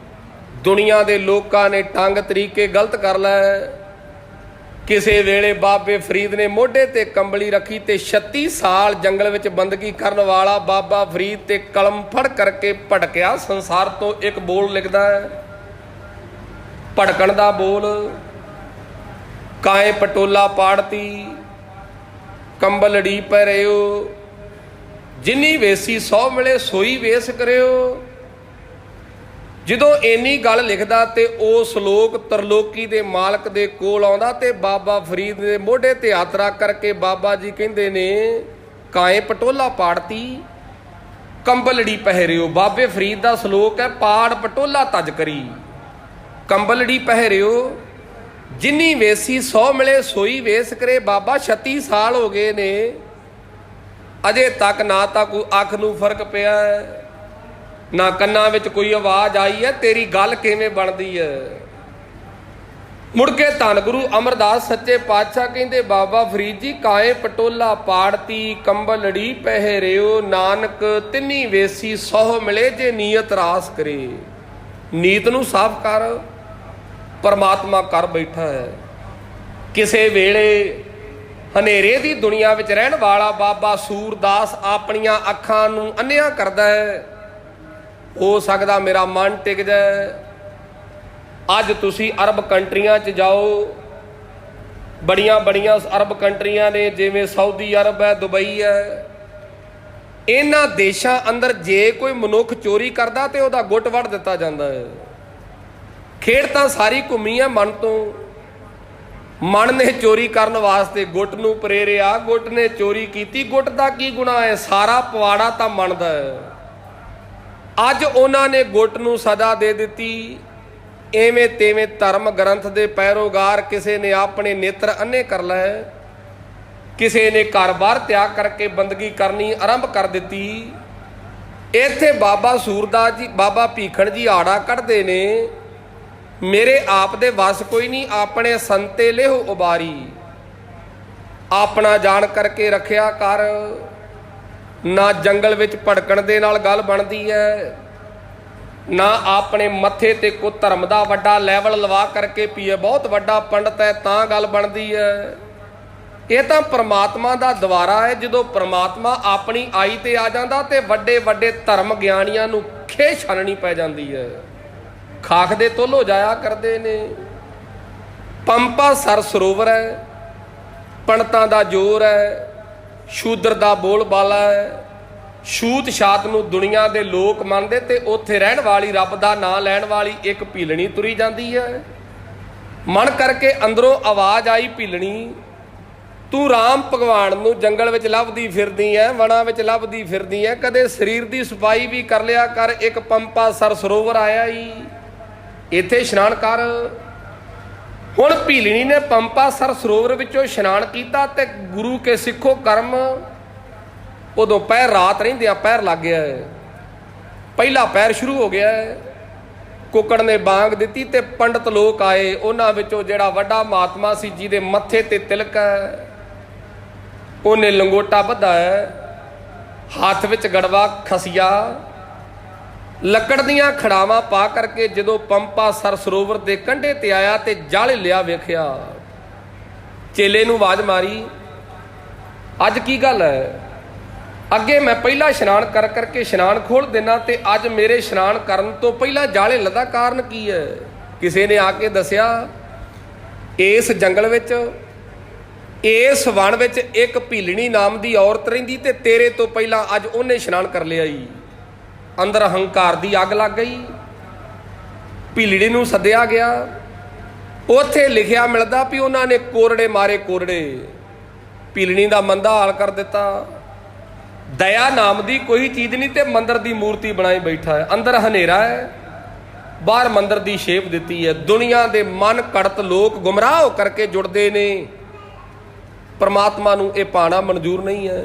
ਦੁਨੀਆ ਦੇ ਲੋਕਾਂ ਨੇ ਢੰਗ ਤਰੀਕੇ ਗਲਤ ਕਰ ਲੈ। ਕਿਸੇ ਵੇਲੇ ਬਾਬੇ ਫਰੀਦ ਨੇ ਮੋਢੇ ਤੇ ਕੰਬਲੀ ਰੱਖੀ ਤੇ 36 ਸਾਲ ਜੰਗਲ ਵਿੱਚ ਬੰਦਗੀ ਕਰਨ ਵਾਲਾ ਬਾਬਾ ਫਰੀਦ ਤੇ ਕਲਮ ਫੜ ਕਰਕੇ ਭਟਕਿਆ ਸੰਸਾਰ ਤੋਂ। ਇੱਕ ਬੋਲ ਲਿਖਦਾ ਹੈ, ਭੜਕਣ ਦਾ ਬੋਲ, ਕਾਏ ਪਟੋਲਾ ਪਾੜਤੀ, ਕੰਬਲ ਢੀ ਪੈ ਰਿਓ, ਜਿੰਨੀ ਵੇਸੀ 100 ਮਿਲੇ ਸੋਈ ਵੇਸ ਕਰਿਓ। ਜਦੋਂ ਇੰਨੀ ਗੱਲ ਲਿਖਦਾ ਤੇ ਉਹ ਸ਼ਲੋਕ ਤਰਲੋਕੀ ਦੇ ਮਾਲਕ ਦੇ ਕੋਲ ਆਉਂਦਾ ਤੇ ਬਾਬਾ ਫਰੀਦ ਦੇ ਮੋਢੇ ਤੇ ਹੱਥ ਰੱਖ ਕਰਕੇ ਬਾਬਾ ਜੀ ਕਹਿੰਦੇ ਨੇ ਕਾਏ ਪਟੋਲਾ ਪਾੜਤੀ, ਕੰਬਲ ਢੀ ਪਹਿਰਿਓ। ਬਾਬੇ ਫਰੀਦ ਦਾ ਸ਼ਲੋਕ ਹੈ, ਪਾੜ ਪਟੋਲਾ ਤਜ ਕਰੀ, ਕੰਬਲ ਢੀ ਪਹਿਰਿਓ, ਜਿੰਨੀ ਵੇਸੀ 100 ਮਿਲੇ ਸੋਈ ਵੇਸ ਕਰੇ। ਬਾਬਾ 36 ਸਾਲ ਹੋ ਗਏ ਨੇ, ਅਜੇ ਤੱਕ ਨਾ ਤਾਂ ਕੋਈ ਅੱਖ ਨੂੰ ਫਰਕ ਪਿਆ ਹੈ, ਨਾ ਕੰਨਾਂ ਵਿੱਚ ਕੋਈ ਆਵਾਜ਼ ਆਈ ਹੈ। ਤੇਰੀ ਗੱਲ ਕਿਵੇਂ ਬਣਦੀ ਹੈ? ਮੁੜ ਕੇ ਧੰਨ ਗੁਰੂ ਅਮਰਦਾਸ ਸੱਚੇ ਪਾਤਸ਼ਾਹ ਕਹਿੰਦੇ ਬਾਬਾ ਫਰੀਦ ਜੀ ਕਾਏ ਪਟੋਲਾ ਪਾੜਤੀ, ਕੰਬਲ ਢੀ ਪਹਿਰਿਓ, ਨਾਨਕ ਤਿੰਨੀ ਵੇਸੀ 100 ਮਿਲੇ ਜੇ ਨੀਅਤ ਰਾਸ ਕਰੇ। ਨੀਤ ਨੂੰ ਸਾਫ਼ ਕਰ, ਪਰਮਾਤਮਾ ਕਰ ਬੈਠਾ ਹੈ। ਕਿਸੇ ਵੇਲੇ ਹਨੇਰੇ ਦੀ ਦੁਨੀਆ ਵਿੱਚ ਰਹਿਣ ਵਾਲਾ ਬਾਬਾ ਸੂਰਦਾਸ ਆਪਣੀਆਂ ਅੱਖਾਂ ਨੂੰ ਅੰਨ੍ਹਿਆ ਕਰਦਾ ਹੈ। ਹੋ ਸਕਦਾ ਮੇਰਾ ਮਨ ਟਿਕ ਜਾਏ। ਅੱਜ ਤੁਸੀਂ ਅਰਬ ਕੰਟਰੀਆਂ 'ਚ ਜਾਓ, ਬੜੀਆਂ ਬੜੀਆਂ ਅਰਬ ਕੰਟਰੀਆਂ ਨੇ, ਜਿਵੇਂ ਸਾਊਦੀ ਅਰਬ ਹੈ, ਦੁਬਈ ਹੈ। ਇਹਨਾਂ ਦੇਸ਼ਾਂ ਅੰਦਰ ਜੇ ਕੋਈ ਮਨੁੱਖ ਚੋਰੀ ਕਰਦਾ ਤੇ ਉਹਦਾ ਗੁੱਟ ਵੱਢ ਦਿੱਤਾ ਜਾਂਦਾ ਹੈ। ਖੇਡ ਤਾਂ ਸਾਰੀ ਘੁੰਮੀ ਹੈ ਮਨ ਤੋਂ। ਮਨ ਨੇ ਚੋਰੀ ਕਰਨ ਵਾਸਤੇ ਗੁੱਟ ਨੂੰ ਪ੍ਰੇਰਿਆ, ਗੁੱਟ ਨੇ ਚੋਰੀ ਕੀਤੀ। ਗੁੱਟ ਦਾ ਕੀ ਗੁਨਾਹ ਹੈ? ਸਾਰਾ ਪਵਾੜਾ ਤਾਂ ਮਨ ਦਾ ਹੈ। ਅੱਜ ਉਹਨਾਂ ਨੇ ਗੁੱਟ ਨੂੰ ਸਜ਼ਾ ਦੇ ਦਿੱਤੀ। ਐਵੇਂ ਤੇਵੇਂ ਧਰਮ ਗ੍ਰੰਥ ਦੇ ਪੈਰੋਗਾਰ, ਕਿਸੇ ਨੇ ਆਪਣੇ ਨੇਤਰ ਅੰਨੇ ਕਰ ਲਏ, ਕਿਸੇ ਨੇ ਘਰ-ਬਾਰ ਤਿਆਗ ਕਰਕੇ ਬੰਦਗੀ ਕਰਨੀ ਆਰੰਭ ਕਰ ਦਿੱਤੀ। ਇੱਥੇ ਬਾਬਾ ਸੂਰਦਾਸ ਜੀ, ਬਾਬਾ ਭੀਖਣ ਜੀ ਆੜਾ ਕੱਢਦੇ ਨੇ, ਮੇਰੇ ਆਪ ਦੇ ਵਸ ਕੋਈ ਨਹੀਂ, ਆਪਣੇ ਸੰਤੇ ਲੇਹੋ ਉਬਾਰੀ, ਆਪਣਾ ਜਾਣ ਕਰਕੇ ਰੱਖਿਆ ਕਰ। ਨਾ ਜੰਗਲ ਵਿੱਚ ਭੜਕਣ ਦੇ ਨਾਲ ਗੱਲ ਬਣਦੀ ਹੈ, ਨਾ ਆਪਣੇ ਮੱਥੇ ਤੇ ਕੋਈ ਧਰਮ ਦਾ ਵੱਡਾ ਲੈਵਲ ਲਵਾ ਕਰਕੇ ਪੀਏ ਬਹੁਤ ਵੱਡਾ ਪੰਡਤ ਹੈ ਤਾਂ ਗੱਲ ਬਣਦੀ ਹੈ। ਇਹ ਤਾਂ ਪਰਮਾਤਮਾ ਦਾ ਦੁਆਰਾ ਹੈ। ਜਦੋਂ ਪਰਮਾਤਮਾ ਆਪਣੀ ਆਈ ਤੇ ਆ ਜਾਂਦਾ ਤੇ ਵੱਡੇ ਵੱਡੇ ਧਰਮ ਗਿਆਨੀਆਂ ਨੂੰ ਖੇ ਛਾਨਣੀ ਪੈ ਜਾਂਦੀ ਹੈ। ਖਾਖ ਦੇ ਤੋਲੋ ਜਾਇਆ ਕਰਦੇ ਨੇ। ਪੰਪਾ ਸਰ ਸਰੋਵਰ ਹੈ, ਪੰਡਤਾਂ ਦਾ ਜ਼ੋਰ ਹੈ, ਸ਼ੂਦਰ ਦਾ ਬੋਲ ਬਾਲਾ ਹੈ। ਛੂਤ ਛਾਤ ਨੂੰ ਦੁਨੀਆ ਦੇ ਲੋਕ ਮੰਨਦੇ ਤੇ ਉੱਥੇ ਰਹਿਣ ਵਾਲੀ, ਰੱਬ ਦਾ ਨਾਂ ਲੈਣ ਵਾਲੀ ਇੱਕ ਭੀਲਣੀ ਤੁਰੀ ਜਾਂਦੀ ਹੈ। ਮਨ ਕਰਕੇ ਅੰਦਰੋਂ ਆਵਾਜ਼ ਆਈ, ਭੀਲਣੀ ਤੂੰ ਰਾਮ ਭਗਵਾਨ ਨੂੰ ਜੰਗਲ ਵਿੱਚ ਲੱਭਦੀ ਫਿਰਦੀ ਐ, ਵਣਾ ਵਿੱਚ ਲੱਭਦੀ ਫਿਰਦੀ ਐ, ਕਦੇ ਸਰੀਰ ਦੀ ਸਫਾਈ ਵੀ ਕਰ ਲਿਆ ਕਰ। ਇੱਕ ਪੰਪਾ ਸਰ ਸਰੋਵਰ ਆਇਆ ਈ, ਇੱਥੇ ਇਸ਼ਨਾਨ ਕਰ। ਹੁਣ ਭੀਲਣੀ ਨੇ ਪੰਪਾ ਸਰ ਸਰੋਵਰ ਵਿੱਚੋਂ ਇਸ਼ਨਾਨ ਕੀਤਾ ਤੇ ਗੁਰੂ ਕੇ ਸਿੱਖੋ ਕਰਮ। ਉਦੋਂ ਪਹਿਰ ਰਾਤ ਰਹਿੰਦਿਆਂ ਪਹਿਰ ਲੱਗ ਗਿਆ ਹੈ, ਪਹਿਲਾ ਪਹਿਰ ਸ਼ੁਰੂ ਹੋ ਗਿਆ ਹੈ। ਕੁੱਕੜ ਨੇ ਬਾਂਗ ਦਿੱਤੀ ਤੇ ਪੰਡਤ ਲੋਕ ਆਏ। ਉਹਨਾਂ ਵਿੱਚੋਂ ਜਿਹੜਾ ਵੱਡਾ ਮਹਾਤਮਾ ਸੀ, ਜਿਹਦੇ ਮੱਥੇ ਤੇ ਤਿਲਕ ਹੈ, ਉਹਨੇ ਲੰਗੋਟਾ ਬੱਧਾ ਹੈ, ਹੱਥ ਵਿੱਚ ਗੜਵਾ ਖਸੀਆ, ਲੱਕੜ ਦੀਆਂ ਖੜਾਵਾਂ ਪਾ ਕਰਕੇ ਜਦੋਂ ਪੰਪਾ ਸਰ ਸਰੋਵਰ ਦੇ ਕੰਢੇ ਤੇ ਆਇਆ ਤੇ ਜਲ ਲਿਆ ਵੇਖਿਆ। ਚੇਲੇ ਨੂੰ ਆਵਾਜ਼ ਮਾਰੀ, ਅੱਜ ਕੀ ਗੱਲ ਹੈ? ਅੱਗੇ ਮੈਂ ਪਹਿਲਾਂ ਇਸ਼ਨਾਨ ਕਰਕੇ ਇਸ਼ਨਾਨ ਖੋਲ ਦੇਣਾ ਤੇ ਅੱਜ ਮੇਰੇ ਇਸ਼ਨਾਨ ਕਰਨ ਤੋਂ ਪਹਿਲਾਂ ਜਾਲੇ ਲੱਦਾ ਕਾਰਨ ਕੀ ਹੈ? ਕਿਸੇ ਨੇ ਆ ਕੇ ਦੱਸਿਆ, ਇਸ ਜੰਗਲ ਵਿੱਚ, ਇਸ ਵਣ ਵਿੱਚ ਇੱਕ ਭੀਲਣੀ ਨਾਮ ਦੀ ਔਰਤ ਰਹਿੰਦੀ ਤੇ ਤੇਰੇ ਤੋਂ ਪਹਿਲਾਂ ਅੱਜ ਉਹਨੇ ਇਸ਼ਨਾਨ ਕਰ ਲਿਆ ਈ। ਅੰਦਰ ਹੰਕਾਰ ਦੀ ਅੱਗ ਲੱਗ ਗਈ। ਭੀਲਣੀ ਨੂੰ ਸੱਦਿਆ ਗਿਆ। ਉੱਥੇ ਲਿਖਿਆ ਮਿਲਦਾ ਵੀ ਉਹਨਾਂ ਨੇ ਕੋਰੜੇ ਮਾਰੇ, ਕੋਰੜੇ। ਭੀਲਣੀ ਦਾ ਮੰਦਾ ਹਾਲ ਕਰ ਦਿੱਤਾ। ਦਇਆ ਨਾਮ ਦੀ ਕੋਈ ਚੀਜ਼ ਨਹੀਂ ਤੇ ਮੰਦਰ ਦੀ ਮੂਰਤੀ ਬਣਾਈ ਬੈਠਾ ਹੈ। ਅੰਦਰ ਹਨੇਰਾ ਹੈ, ਬਾਹਰ ਮੰਦਰ ਦੀ ਸ਼ੇਪ ਦਿੱਤੀ ਹੈ। ਦੁਨੀਆ ਦੇ ਮਨ ਘੜਤ ਲੋਕ ਗੁੰਮਰਾਹ ਹੋ ਕਰਕੇ ਜੁੜਦੇ ਨੇ। ਪਰਮਾਤਮਾ ਨੂੰ ਇਹ ਪਾਣਾ ਮਨਜ਼ੂਰ ਨਹੀਂ ਹੈ।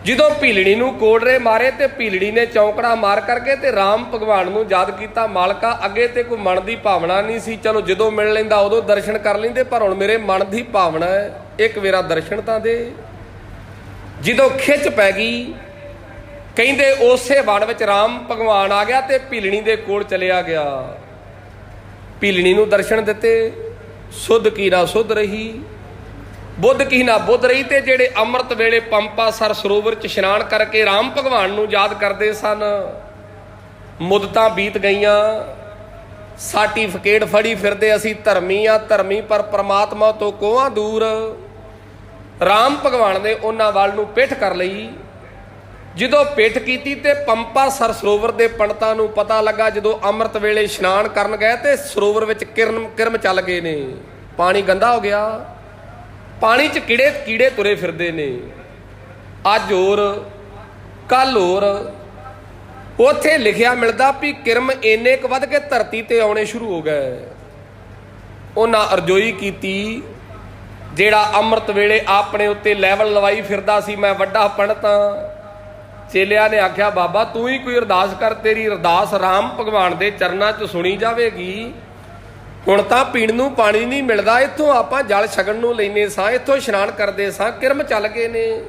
ਜਦੋਂ ਭੀਲਣੀ ਨੂੰ ਕੋੜਰੇ ਮਾਰੇ ਤੇ ਭੀਲਣੀ ਨੇ ਚੌਂਕੜਾ ਮਾਰ ਕਰਕੇ ਤੇ ਰਾਮ ਭਗਵਾਨ ਨੂੰ ਯਾਦ ਕੀਤਾ, ਮਾਲਕਾ ਅੱਗੇ ਤੇ ਕੋਈ ਮਨ ਦੀ ਭਾਵਨਾ ਨਹੀਂ ਸੀ, ਚਲੋ ਜਦੋਂ ਮਿਲ ਲੈਂਦਾ ਉਦੋਂ ਦਰਸ਼ਨ ਕਰ ਲੈਂਦੇ, ਪਰ ਹੁਣ ਮੇਰੇ ਮਨ ਦੀ ਭਾਵਨਾ ਹੈ, ਇੱਕ ਵੇਰਾ ਦਰਸ਼ਨ ਤਾਂ ਦੇ। ਜਦੋਂ ਖਿੱਚ ਪੈ ਗਈ, ਕਹਿੰਦੇ ਉਸੇ ਵਣ ਵਿੱਚ ਰਾਮ ਭਗਵਾਨ ਆ ਗਿਆ ਤੇ ਭੀਲਣੀ ਦੇ ਕੋਲ ਚਲਿਆ ਗਿਆ। ਭੀਲਣੀ ਨੂੰ ਦਰਸ਼ਨ ਦਿੱਤੇ। ਸੁੱਧ ਕੀ ਨਾ ਸੁੱਧ ਰਹੀ, ਬੁੱਧ ਕੀ ਨਾ ਬੁੱਧ ਰਹੀ। ਤੇ ਜਿਹੜੇ ਅੰਮ੍ਰਿਤ ਵੇਲੇ ਪੰਪਾ ਸਰ ਸਰੋਵਰ 'ਚ ਇਸ਼ਨਾਨ ਕਰਕੇ ਰਾਮ ਭਗਵਾਨ ਨੂੰ ਯਾਦ ਕਰਦੇ ਸਨ, ਮੁੱਦਤਾਂ ਬੀਤ ਗਈਆਂ। ਸਰਟੀਫਿਕੇਟ ਫੜੀ ਫਿਰਦੇ, ਅਸੀਂ ਧਰਮੀ ਆ, ਧਰਮੀ ਪਰ ਪ੍ਰਮਾਤਮਾ ਤੋਂ ਕੋਹਾਂ ਦੂਰ। ਰਾਮ ਭਗਵਾਨ ਨੇ ਉਹਨਾਂ ਵੱਲ ਨੂੰ ਪਿੱਠ ਕਰ ਲਈ। ਜਦੋਂ ਪਿੱਠ ਕੀਤੀ ਤੇ ਪੰਪਾ ਸਰ ਸਰੋਵਰ ਦੇ ਪੰਡਤਾਂ ਨੂੰ ਪਤਾ ਲੱਗਾ, ਜਦੋਂ ਅੰਮ੍ਰਿਤ ਵੇਲੇ ਇਸ਼ਨਾਨ ਕਰਨ ਗਏ ਤੇ ਸਰੋਵਰ ਵਿੱਚ ਕਿਰਮ ਚੱਲ ਗਏ ਨੇ। ਪਾਣੀ ਗੰਦਾ ਹੋ ਗਿਆ, ਪਾਣੀ 'ਚ ਕੀੜੇ ਤੁਰੇ ਫਿਰਦੇ ਨੇ। ਅੱਜ ਹੋਰ ਕੱਲ ਹੋਰ। ਉੱਥੇ ਲਿਖਿਆ ਮਿਲਦਾ ਵੀ ਕਿਰਮ ਇੰਨੇ ਕੁ ਵੱਧ ਕੇ ਧਰਤੀ ਤੇ ਆਉਣੇ ਸ਼ੁਰੂ ਹੋ ਗਏ। ਉਹਨਾਂ ਅਰਜ਼ੋਈ ਕੀਤੀ, ਜਿਹੜਾ ਅੰਮ੍ਰਿਤ ਵੇਲੇ ਆਪਣੇ ਉੱਤੇ ਲੈਵਲ ਲਵਾਈ ਫਿਰਦਾ ਸੀ, ਮੈਂ ਵੱਡਾ ਪੰਡਤ ਹਾਂ। ਚੇਲਿਆਂ ਨੇ ਆਖਿਆ, ਬਾਬਾ ਤੂੰ ਹੀ ਕੋਈ ਅਰਦਾਸ ਕਰ, ਤੇਰੀ ਅਰਦਾਸ ਰਾਮ ਭਗਵਾਨ ਦੇ ਚਰਨਾਂ 'ਚ ਸੁਣੀ ਜਾਵੇਗੀ। ਹੁਣ ਤਾਂ ਪੀਣ ਨੂੰ ਪਾਣੀ ਨਹੀਂ ਮਿਲਦਾ, ਇੱਥੋਂ ਆਪਾਂ ਜਲ ਛਕਣ ਨੂੰ ਲੈਨੇ ਸਾਂ, ਇੱਥੋਂ ਇਸ਼ਨਾਨ ਕਰਦੇ ਸਾਂ, ਕਿਰਮ ਚੱਲ ਗਏ ਨੇ।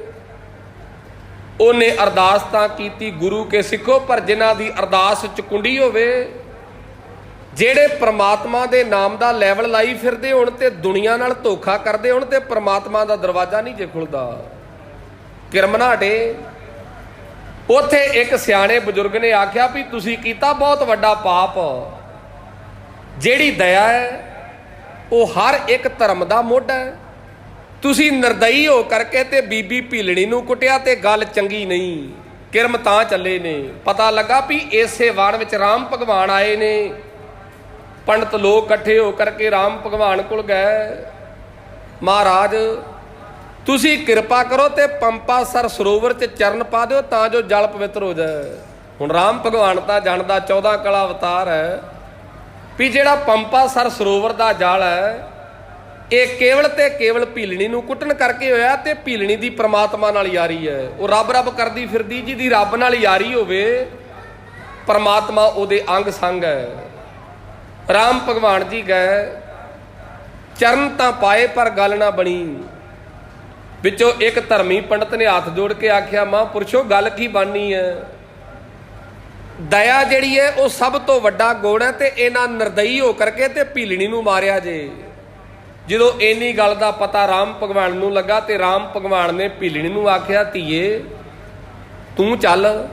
ਉਹਨੇ ਅਰਦਾਸ ਤਾਂ ਕੀਤੀ ਗੁਰੂ ਕੇ ਸਿੱਖੋ, ਪਰ ਜਿਨ੍ਹਾਂ ਦੀ ਅਰਦਾਸ ਚੁਕੁੰਡੀ ਹੋਵੇ, ਜਿਹੜੇ ਪ੍ਰਮਾਤਮਾ ਦੇ ਨਾਮ ਦਾ ਲੈਵਲ ਲਾਈ ਫਿਰਦੇ ਹੋਣ ਤੇ ਦੁਨੀਆ ਨਾਲ ਧੋਖਾ ਕਰਦੇ ਹੋਣ ਤੇ ਪ੍ਰਮਾਤਮਾ ਦਾ ਦਰਵਾਜ਼ਾ ਨਹੀਂ ਜੇ ਖੁੱਲਦਾ। ਕਿਰਮ ਨਾ ਹਟੇ। ਉੱਥੇ ਇੱਕ ਸਿਆਣੇ ਬਜ਼ੁਰਗ ਨੇ ਆਖਿਆ ਵੀ ਤੁਸੀਂ ਕੀਤਾ ਬਹੁਤ ਵੱਡਾ ਪਾਪ। ਜਿਹੜੀ ਦਇਆ ਹੈ ਉਹ ਹਰ ਇੱਕ ਧਰਮ ਦਾ ਮੋਢਾ ਹੈ। ਤੁਸੀਂ ਨਿਰਦਈ ਹੋ ਕਰਕੇ ਤੇ ਬੀਬੀ ਭੀਲਣੀ ਨੂੰ ਕੁੱਟਿਆ ਤੇ ਗੱਲ ਚੰਗੀ ਨਹੀਂ। ਕਿਰਮ ਤਾਂ ਚੱਲੇ ਨੇ। ਪਤਾ ਲੱਗਾ ਵੀ ਇਸੇ ਵਾਣ ਵਿੱਚ ਰਾਮ ਭਗਵਾਨ ਆਏ ਨੇ। ਪੰਡਤ ਲੋਕ ਇਕੱਠੇ ਹੋ ਕਰਕੇ ਰਾਮ ਭਗਵਾਨ ਕੋਲ ਗਏ, ਮਹਾਰਾਜ ਤੁਸੀਂ ਕਿਰਪਾ ਕਰੋ ਤੇ ਪੰਪਾ ਸਰ ਸਰੋਵਰ 'ਚ ਚਰਨ ਪਾ ਦਿਓ ਤਾਂ ਜੋ ਜਲ ਪਵਿੱਤਰ ਹੋ ਜਾਏ। ਹੁਣ ਰਾਮ ਭਗਵਾਨ ਤਾਂ ਜਾਣਦਾ 14 ਕਲਾ ਅਵਤਾਰ ਹੈ ਵੀ ਜਿਹੜਾ ਪੰਪਾ ਸਰ ਸਰੋਵਰ ਦਾ ਜਲ ਹੈ ਇਹ ਕੇਵਲ ਤੇ ਕੇਵਲ ਭੀਲਣੀ ਨੂੰ ਕੁੱਟਣ ਕਰਕੇ ਹੋਇਆ ਤੇ ਭੀਲਣੀ ਦੀ ਪ੍ਰਮਾਤਮਾ ਨਾਲ ਯਾਰੀ ਹੈ। ਉਹ ਰੱਬ ਕਰਦੀ ਫਿਰਦੀ, ਜਿਹਦੀ ਰੱਬ ਨਾਲ ਯਾਰੀ ਹੋਵੇ ਪ੍ਰਮਾਤਮਾ ਉਹਦੇ ਅੰਗ ਸੰਗ ਹੈ। ਰਾਮ ਭਗਵਾਨ ਜੀ ਗਏ, ਚਰਨ ਤਾਂ ਪਾਏ ਪਰ ਗੱਲ ਨਾ ਬਣੀ। ਵਿੱਚੋਂ ਇੱਕ ਧਰਮੀ ਪੰਡਤ ਨੇ ਹੱਥ ਜੋੜ ਕੇ ਆਖਿਆ, ਮਹਾਂਪੁਰਸ਼ੋ ਗੱਲ ਕੀ ਬਣਨੀ ਹੈ? ਦਇਆ ਜਿਹੜੀ ਹੈ ਉਹ ਸਭ ਤੋਂ ਵੱਡਾ ਗੁਣ ਹੈ ਤੇ ਇਹਨਾਂ ਨਿਰਦਈ ਹੋ ਕਰਕੇ ਤੇ ਭੀਲਣੀ ਨੂੰ ਮਾਰਿਆ ਜੇ। ਜਦੋਂ ਇੰਨੀ ਗੱਲ ਦਾ ਪਤਾ ਰਾਮ ਭਗਵਾਨ ਨੂੰ ਲੱਗਾ ਤੇ ਰਾਮ ਭਗਵਾਨ ਨੇ ਭੀਲਣੀ ਨੂੰ ਆਖਿਆ, ਧੀਏ ਤੂੰ ਚੱਲ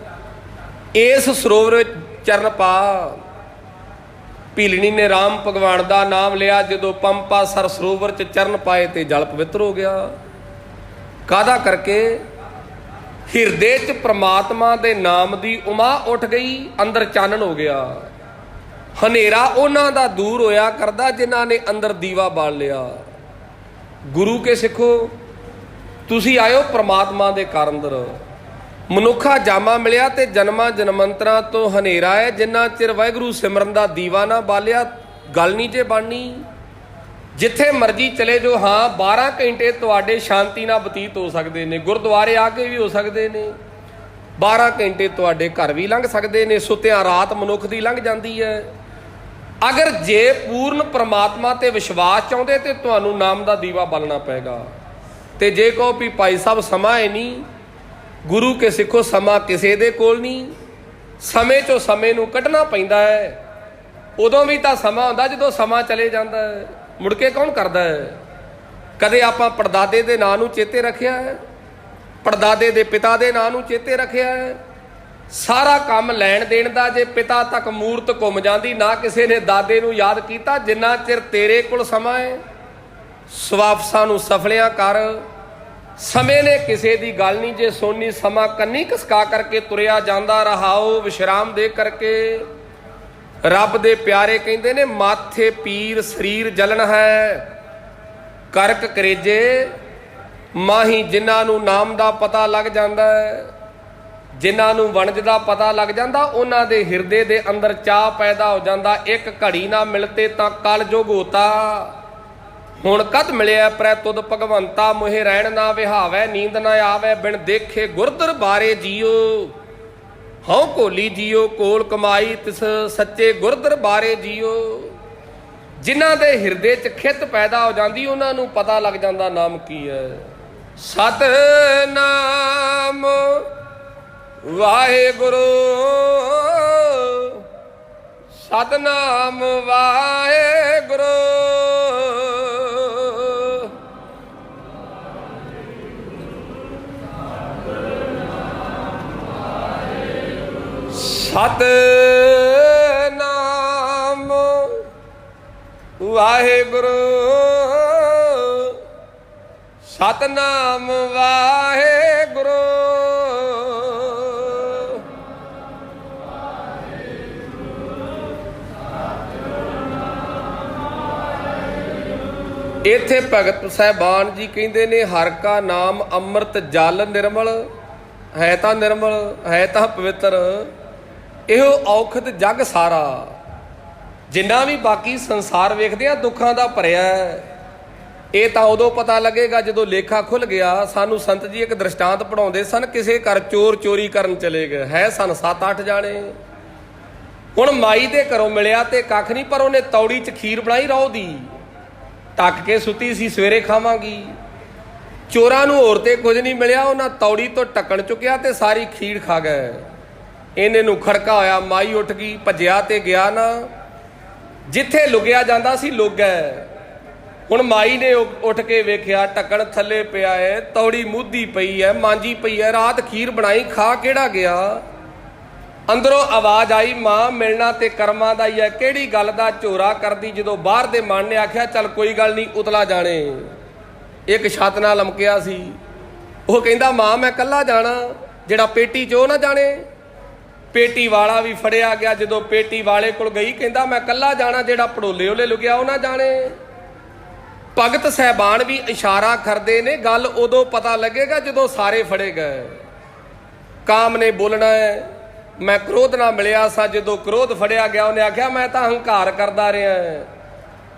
ਇਸ ਸਰੋਵਰ ਵਿੱਚ ਚਰਨ ਪਾ। ਭੀਲਣੀ ਨੇ ਰਾਮ ਭਗਵਾਨ ਦਾ ਨਾਮ ਲਿਆ। ਜਦੋਂ ਪੰਪਾ ਸਰ ਸਰੋਵਰ 'ਚ ਚਰਨ ਪਾਏ ਤੇ ਜਲ ਪਵਿੱਤਰ ਹੋ ਗਿਆ। ਕਾਹਦਾ ਕਰਕੇ? ਹਿਰਦੇ 'ਚ ਪ੍ਰਮਾਤਮਾ ਦੇ ਨਾਮ ਦੀ ਉਮਾ ਉੱਠ ਗਈ, ਅੰਦਰ ਚਾਨਣ ਹੋ ਗਿਆ। ਹਨੇਰਾ ਉਹਨਾਂ ਦਾ ਦੂਰ ਹੋਇਆ ਕਰਦਾ ਜਿਨ੍ਹਾਂ ਨੇ ਅੰਦਰ ਦੀਵਾ ਬਾਲ ਲਿਆ। ਗੁਰੂ ਕੇ ਸਿੱਖੋ, ਤੁਸੀਂ ਆਇਓ ਪ੍ਰਮਾਤਮਾ ਦੇ ਘਰ ਅੰਦਰ। ਮਨੁੱਖਾ ਜਾਮਾ ਮਿਲਿਆ ਤੇ ਜਨਮਾਂ ਜਨਮੰਤਰਾਂ ਤੋਂ ਹਨੇਰਾ ਹੈ। ਜਿੰਨਾ ਚਿਰ ਵਾਹਿਗੁਰੂ ਸਿਮਰਨ ਦਾ ਦੀਵਾ ਨਾ ਬਾਲਿਆ ਗੱਲ ਨਹੀਂ ਜੇ ਬਣਨੀ। ਜਿੱਥੇ ਮਰਜ਼ੀ ਚਲੇ ਜਾਓ, ਹਾਂ 12 ਘੰਟੇ ਤੁਹਾਡੇ ਸ਼ਾਂਤੀ ਨਾਲ ਬਤੀਤ ਹੋ ਸਕਦੇ ਨੇ। ਗੁਰਦੁਆਰੇ ਆ ਕੇ ਵੀ ਹੋ ਸਕਦੇ ਨੇ। 12 ਘੰਟੇ ਤੁਹਾਡੇ ਘਰ ਵੀ ਲੰਘ ਸਕਦੇ ਨੇ। ਸੁੱਤਿਆਂ ਰਾਤ ਮਨੁੱਖ ਦੀ ਲੰਘ ਜਾਂਦੀ ਹੈ। ਅਗਰ ਜੇ ਪੂਰਨ ਪ੍ਰਮਾਤਮਾ ਤੇ ਵਿਸ਼ਵਾਸ ਚਾਹੁੰਦੇ ਤੇ ਤੁਹਾਨੂੰ ਨਾਮ ਦਾ ਦੀਵਾ ਬਾਲਣਾ ਪਏਗਾ। ਤੇ ਜੇ ਕਹੋ ਵੀ ਭਾਈ ਸਾਹਿਬ ਸਮਾਂ ਹੈ ਨਹੀਂ, ਗੁਰੂ ਕੇ ਸਿੱਖੋ ਸਮਾਂ ਕਿਸੇ ਦੇ ਕੋਲ ਨਹੀਂ। ਸਮੇਂ ਚੋਂ ਸਮੇਂ ਨੂੰ ਕੱਢਣਾ ਪੈਂਦਾ ਹੈ। ਉਦੋਂ ਵੀ ਤਾਂ ਸਮਾਂ ਹੁੰਦਾ ਜਦੋਂ ਸਮਾਂ ਚਲੇ ਜਾਂਦਾ ਹੈ, ਮੁੜ ਕੇ ਕੌਣ ਕਰਦਾ ਹੈ। ਕਦੇ ਆਪਾਂ ਪੜਦਾਦੇ ਦੇ ਨਾਂ ਨੂੰ ਚੇਤੇ ਰੱਖਿਆ ਹੈ, ਪੜਦਾਦੇ ਦੇ ਪਿਤਾ ਦੇ ਨਾਂ ਨੂੰ ਚੇਤੇ ਰੱਖਿਆ ਹੈ। ਸਾਰਾ ਕੰਮ ਲੈਣ ਦੇਣ ਦਾ ਜੇ ਪਿਤਾ ਤੱਕ ਮੂਰਤ ਘੁੰਮ ਜਾਂਦੀ, ਨਾ ਕਿਸੇ ਨੇ ਦਾਦੇ ਨੂੰ ਯਾਦ ਕੀਤਾ। ਜਿੰਨਾ ਚਿਰ ਤੇਰੇ ਕੋਲ ਸਮਾਂ ਹੈ ਸਵਾਫਸਾਂ ਨੂੰ ਸਫਲਿਆਂ ਕਰ। ਸਮੇਂ ਨੇ ਕਿਸੇ ਦੀ ਗੱਲ ਨਹੀਂ ਜੇ ਸੋਨੀ, ਸਮਾਂ ਕੰਨੀ ਕਸਕਾ ਕਰਕੇ ਤੁਰਿਆ ਜਾਂਦਾ। ਰਹਾਓ ਵਿਸ਼ਰਾਮ ਦੇ ਕਰਕੇ। ਰੱਬ ਦੇ ਪਿਆਰੇ ਕਹਿੰਦੇ ਨੇ ਮਾਥੇ ਪੀਰ ਸਰੀਰ ਜਲਨ ਹੈ, ਕਰਕ ਕਰੇਜੇ ਮਾਹੀ। ਜਿਨ੍ਹਾਂ ਨੂੰ ਨਾਮ ਦਾ ਪਤਾ ਲੱਗ ਜਾਂਦਾ ਹੈ, ਜਿਨ੍ਹਾਂ ਨੂੰ ਵਣਜ ਦਾ ਪਤਾ ਲੱਗ ਜਾਂਦਾ, ਉਹਨਾਂ ਦੇ ਹਿਰਦੇ ਦੇ ਅੰਦਰ ਚਾਹ ਪੈਦਾ ਹੋ ਜਾਂਦਾ। ਇੱਕ ਘੜੀ ਨਾ ਮਿਲਤੇ ਤਾਂ ਕਲ ਜੁਗ ਹੋਤਾ। ਹੁਣ ਕਦ ਮਿਲਿਆ ਪ੍ਰੈ ਤੁਧ ਭਗਵੰਤਾ, ਮੋਹਿ ਰਹਿਣ ਨਾ ਵਿਹਾਵੈ ਨੀਂਦ ਨਾ ਆਵੈ। ਬਿਨ ਦੇਖੇ ਗੁਰਦਰ ਬਾਰੇ ਜੀਓ, ਹਉ ਕੋਲੀ ਜੀਓ ਕੋਲ ਕਮਾਈ ਤਿਸ ਸੱਚੇ ਗੁਰਦਰ ਬਾਰੇ ਜੀਓ। ਜਿਨ੍ਹਾਂ ਦੇ ਹਿਰਦੇ 'ਚ ਖਿੱਤ ਪੈਦਾ ਹੋ ਜਾਂਦੀ, ਉਹਨਾਂ ਨੂੰ ਪਤਾ ਲੱਗ ਜਾਂਦਾ ਨਾਮ ਕੀ ਹੈ। ਸਤਿਨਾਮ ਵਾਹਿਗੁਰੂ, ਸਤਿਨਾਮ ਵਾਹਿਗੁਰੂ, ਸਤਿਨਾਮ ਵਾਹਿਗੁਰੂ, ਸਤਿਨਾਮ ਵਾਹਿਗੁਰੂ। ਇੱਥੇ ਭਗਤ ਸਾਹਿਬਾਨ ਜੀ ਕਹਿੰਦੇ ਨੇ ਹਰ ਕਾ ਨਾਮ ਅੰਮ੍ਰਿਤ ਜਲ ਨਿਰਮਲ ਹੈ, ਤਾਂ ਨਿਰਮਲ ਹੈ ਤਾਂ ਪਵਿੱਤਰ। ਇਹੋ ਔਖਦ ਜਗ ਸਾਰਾ। ਜਿੰਨਾ ਵੀ ਬਾਕੀ ਸੰਸਾਰ ਵੇਖਦੇ ਆ ਦੁੱਖਾਂ ਦਾ ਭਰਿਆ ਹੈ। ਇਹ ਤਾਂ ਉਦੋਂ ਪਤਾ ਲੱਗੇਗਾ ਜਦੋਂ ਲੇਖਾ ਖੁੱਲ ਗਿਆ। ਸਾਨੂੰ ਸੰਤ ਜੀ ਇੱਕ ਦ੍ਰਿਸ਼ਟਾਂਤ ਪੜਾਉਂਦੇ ਸਨ। ਕਿਸੇ ਘਰ ਚੋਰ ਚੋਰੀ ਕਰਨ ਚਲੇ ਗਏ, ਹੈ ਸਨ 7-8 ਜਾਣੇ। ਹੁਣ ਮਾਈ ਦੇ ਘਰੋਂ ਮਿਲਿਆ ਤੇ ਕੱਖ ਨਹੀਂ, ਪਰ ਉਹਨੇ ਤੌੜੀ 'ਚ ਖੀਰ ਬਣਾਈ ਰੋਹ ਦੀ, ਢੱਕ ਕੇ ਸੁੱਤੀ ਸੀ, ਸਵੇਰੇ ਖਾਵਾਂਗੀ। ਚੋਰਾਂ ਨੂੰ ਹੋਰ ਤੇ ਕੁਝ ਨਹੀਂ ਮਿਲਿਆ, ਉਹਨਾਂ ਤੌੜੀ ਤੋਂ ਢੱਕਣ ਚੁੱਕਿਆ ਤੇ ਸਾਰੀ ਖੀਰ ਖਾ ਗਏ। ਇਹਨੇ ਨੂੰ ਖੜਕਾ ਹੋਇਆ, ਮਾਈ ਉੱਠ ਗਈ, ਭੱਜਿਆ ਤੇ ਗਿਆ ਨਾ ਜਿੱਥੇ ਲੁਕਿਆ ਜਾਂਦਾ ਸੀ, ਲੁਕ ਗਏ। ਹੁਣ ਮਾਈ ਨੇ ਉੱਠ ਕੇ ਵੇਖਿਆ ਢੱਕਣ ਥੱਲੇ ਪਿਆ ਹੈ, ਤੌੜੀ ਮੁੱਧੀ ਪਈ ਹੈ, ਮਾਂਜੀ ਪਈ ਹੈ। ਰਾਤ ਖੀਰ ਬਣਾਈ, ਖਾ ਕਿਹੜਾ ਗਿਆ। ਅੰਦਰੋਂ ਆਵਾਜ਼ ਆਈ, ਮਾਂ ਮਿਲਣਾ ਤੇ ਕਰਮਾਂ ਦਾ ਹੀ ਹੈ, ਕਿਹੜੀ ਗੱਲ ਦਾ ਝੋਰਾ ਕਰਦੀ। ਜਦੋਂ ਬਾਹਰ ਦੇ ਮਨ ਨੇ ਆਖਿਆ ਚੱਲ ਕੋਈ ਗੱਲ ਨਹੀਂ, ਉਤਲਾ ਜਾਣੇ। ਇੱਕ ਛੱਤ ਨਾਲ ਲਮਕਿਆ ਸੀ, ਉਹ ਕਹਿੰਦਾ ਮਾਂ ਮੈਂ ਇਕੱਲਾ ਜਾਣਾ, ਜਿਹੜਾ ਪੇਟੀ 'ਚ ਉਹ ਨਾ ਜਾਣੇ। ਪੇਟੀ ਵਾਲਾ ਵੀ ਫੜਿਆ ਗਿਆ। ਜਦੋਂ ਪੇਟੀ ਵਾਲੇ ਕੋਲ ਗਈ, ਕਹਿੰਦਾ ਮੈਂ ਇਕੱਲਾ ਜਾਣਾ, ਜਿਹੜਾ ਪੜੋਲੇ ਉਹਲੇ ਲੁਕਿਆ ਉਹ ਨਾ ਜਾਣੇ। ਭਗਤ ਸਾਹਿਬਾਨ ਵੀ ਇਸ਼ਾਰਾ ਕਰਦੇ ਨੇ, ਗੱਲ ਉਦੋਂ ਪਤਾ ਲੱਗੇਗਾ ਜਦੋਂ ਸਾਰੇ ਫੜੇ ਗਏ। ਕਾਮ ਨੇ ਬੋਲਣਾ ਹੈ, ਮੈਂ ਕ੍ਰੋਧ ਨਾਲ ਮਿਲਿਆ ਸਾਂ। ਜਦੋਂ ਕ੍ਰੋਧ ਫੜਿਆ ਗਿਆ, ਉਹਨੇ ਆਖਿਆ ਮੈਂ ਤਾਂ ਹੰਕਾਰ ਕਰਦਾ ਰਿਹਾ।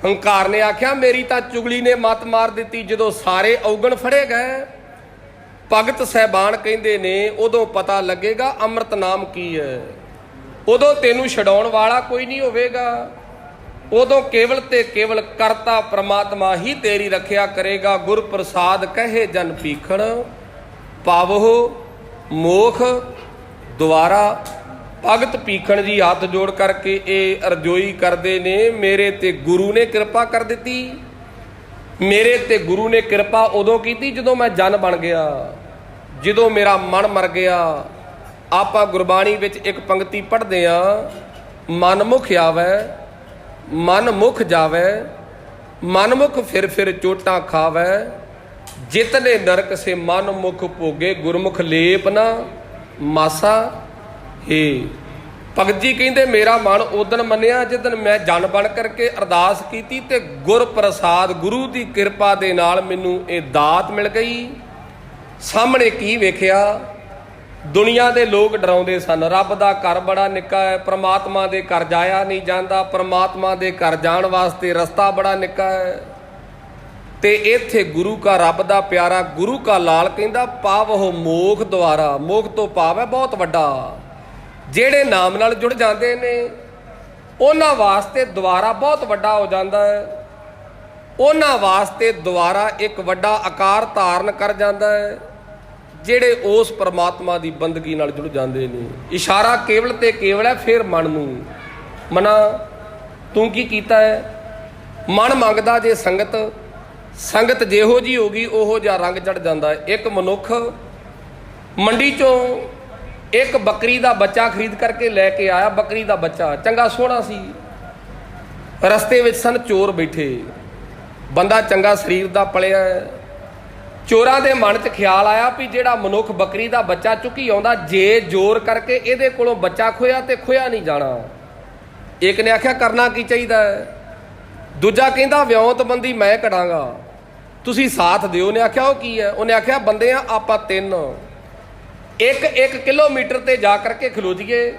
ਹੰਕਾਰ ਨੇ ਆਖਿਆ ਮੇਰੀ ਤਾਂ ਚੁਗਲੀ ਨੇ ਮੱਤ ਮਾਰ ਦਿੱਤੀ। ਜਦੋਂ ਸਾਰੇ ਔਗਣ ਫੜੇ ਗਏ, ਭਗਤ ਸਾਹਿਬਾਨ ਕਹਿੰਦੇ ਨੇ ਉਦੋਂ ਪਤਾ ਲੱਗੇਗਾ ਅੰਮ੍ਰਿਤ ਨਾਮ ਕੀ ਹੈ। ਉਦੋਂ ਤੈਨੂੰ ਛਡਾਉਣ ਵਾਲਾ ਕੋਈ ਨਹੀਂ ਹੋਵੇਗਾ। ਉਦੋਂ ਕੇਵਲ ਤੇ ਕੇਵਲ ਕਰਤਾ ਪ੍ਰਮਾਤਮਾ ਹੀ ਤੇਰੀ ਰੱਖਿਆ ਕਰੇਗਾ। ਗੁਰ ਪ੍ਰਸਾਦ ਕਹੇ ਜਨ ਭੀਖਣ, ਪਾਵੋ ਮੋਖ ਦੁਆਰਾ। ਭਗਤ ਭੀਖਣ ਜੀ ਹੱਥ ਜੋੜ ਕਰਕੇ ਇਹ ਅਰਜ਼ੋਈ ਕਰਦੇ ਨੇ, ਮੇਰੇ ਤੇ ਗੁਰੂ ਨੇ ਕਿਰਪਾ ਕਰ ਦਿੱਤੀ। ਮੇਰੇ ਤੇ ਗੁਰੂ ਨੇ ਕਿਰਪਾ ਉਦੋਂ ਕੀਤੀ ਜਦੋਂ ਮੈਂ ਜਨ ਬਣ ਗਿਆ, ਜਦੋਂ ਮੇਰਾ ਮਨ ਮਰ ਗਿਆ। ਆਪਾਂ ਗੁਰਬਾਣੀ ਵਿੱਚ ਇੱਕ ਪੰਕਤੀ ਪੜ੍ਹਦੇ ਹਾਂ, ਮਨ ਮੁਖ ਆਵੈ ਮਨ ਮੁਖ ਜਾਵੈ, ਮਨ ਮੁਖ ਫਿਰ ਚੋਟਾਂ ਖਾਵੈ। ਜਿਤਨੇ ਨਰਕ ਸੇ ਮਨ ਮੁਖ ਭੋਗੇ, ਗੁਰਮੁਖ ਲੇਪ ਨਾ ਮਾਸਾ ਹੇ। ਭਗਤ ਜੀ ਕਹਿੰਦੇ ਮੇਰਾ ਮਨ ਉਦਣ ਮੰਨਿਆ ਜਿੱਦਣ ਮੈਂ ਜਨ ਬਣ ਕਰਕੇ ਅਰਦਾਸ ਕੀਤੀ ਤੇ ਗੁਰ ਪ੍ਰਸਾਦ ਗੁਰੂ ਦੀ ਕਿਰਪਾ ਦੇ ਨਾਲ ਮੈਨੂੰ ਇਹ ਦਾਤ ਮਿਲ ਗਈ। ਸਾਹਮਣੇ ਕੀ ਵੇਖਿਆ, ਦੁਨੀਆ ਦੇ ਲੋਕ ਡਰਾਉਂਦੇ ਸਨ, ਰੱਬ ਦਾ ਘਰ ਬੜਾ ਨਿੱਕਾ ਹੈ, ਪ੍ਰਮਾਤਮਾ ਦੇ ਘਰ ਜਾਇਆ ਨਹੀਂ ਜਾਂਦਾ, ਪ੍ਰਮਾਤਮਾ ਦੇ ਘਰ ਜਾਣ ਵਾਸਤੇ ਰਸਤਾ ਬੜਾ ਨਿੱਕਾ ਹੈ। ਤੇ ਇੱਥੇ ਗੁਰੂ ਕਾ ਰੱਬ ਦਾ ਪਿਆਰਾ ਗੁਰੂ ਕਾ ਲਾਲ ਕਹਿੰਦਾ ਪਾਵਹੁ ਮੋਖ ਦੁਆਰਾ। ਮੋਖ ਤੋਂ ਭਾਵ ਹੈ ਬਹੁਤ ਵੱਡਾ। ਜਿਹੜੇ ਨਾਮ ਨਾਲ ਜੁੜ ਜਾਂਦੇ ਨੇ ਉਹਨਾਂ ਵਾਸਤੇ ਦੁਆਰਾ ਬਹੁਤ ਵੱਡਾ ਹੋ ਜਾਂਦਾ ਹੈ। ਉਹਨਾਂ ਵਾਸਤੇ ਦੁਆਰਾ ਇੱਕ ਵੱਡਾ ਆਕਾਰ ਧਾਰਨ ਕਰ ਜਾਂਦਾ ਹੈ। ਜਿਹੜੇ ਉਸ ਪਰਮਾਤਮਾ ਦੀ ਬੰਦਗੀ ਨਾਲ ਜੁੜ ਜਾਂਦੇ ਨੇ। ਇਸ਼ਾਰਾ ਕੇਵਲ ਤੇ ਕੇਵਲ ਹੈ। ਫਿਰ ਮਨ ਨੂੰ, ਮਨਾ ਤੂੰ ਕੀ ਕੀਤਾ ਹੈ? ਮਨ ਮੰਗਦਾ ਜੇ ਸੰਗਤ, ਸੰਗਤ ਜਿਹੋ ਜੀ ਹੋ ਗਈ ਉਹੋ ਜਿਹਾ ਰੰਗ ਚੜ ਜਾਂਦਾ। ਇੱਕ ਮਨੁੱਖ ਮੰਡੀ ਚੋਂ ਇੱਕ ਬੱਕਰੀ ਦਾ ਬੱਚਾ ਖਰੀਦ ਕਰਕੇ ਲੈ ਕੇ ਆਇਆ। ਬੱਕਰੀ ਦਾ ਬੱਚਾ ਚੰਗਾ ਸੋਹਣਾ ਸੀ। ਰਸਤੇ ਵਿੱਚ ਸਨ ਚੋਰ ਬੈਠੇ। ਬੰਦਾ ਚੰਗਾ ਸਰੀਰ ਦਾ ਪਲਿਆ। ਚੋਰਾਂ ਦੇ ਮਨ 'ਚ ਖਿਆਲ ਆਇਆ ਵੀ ਜਿਹੜਾ ਮਨੁੱਖ ਬੱਕਰੀ ਦਾ ਬੱਚਾ ਚੁੱਕੀ ਆਉਂਦਾ, ਜੇ ਜ਼ੋਰ ਕਰਕੇ ਇਹਦੇ ਕੋਲੋਂ ਬੱਚਾ ਖੋਇਆ ਤੇ ਖੋਇਆ ਨਹੀਂ ਜਾਣਾ। ਇੱਕ ਨੇ ਆਖਿਆ ਕਰਨਾ ਕੀ ਚਾਹੀਦਾ ਹੈ? ਦੂਜਾ ਕਹਿੰਦਾ ਵਿਉਂਤਬੰਦੀ ਮੈਂ ਕਰਾਂਗਾ, ਤੁਸੀਂ ਸਾਥ ਦਿਓ। ਉਹਨੇ ਆਖਿਆ ਉਹ ਕੀ ਹੈ? ਉਹਨੇ ਆਖਿਆ ਬੰਦੇ ਆ ਆਪਾਂ ਤਿੰਨ, ਇੱਕ ਕਿਲੋਮੀਟਰ ਤੇ ਜਾ ਕਰਕੇ ਖਲੋ ਜਾਈਏ।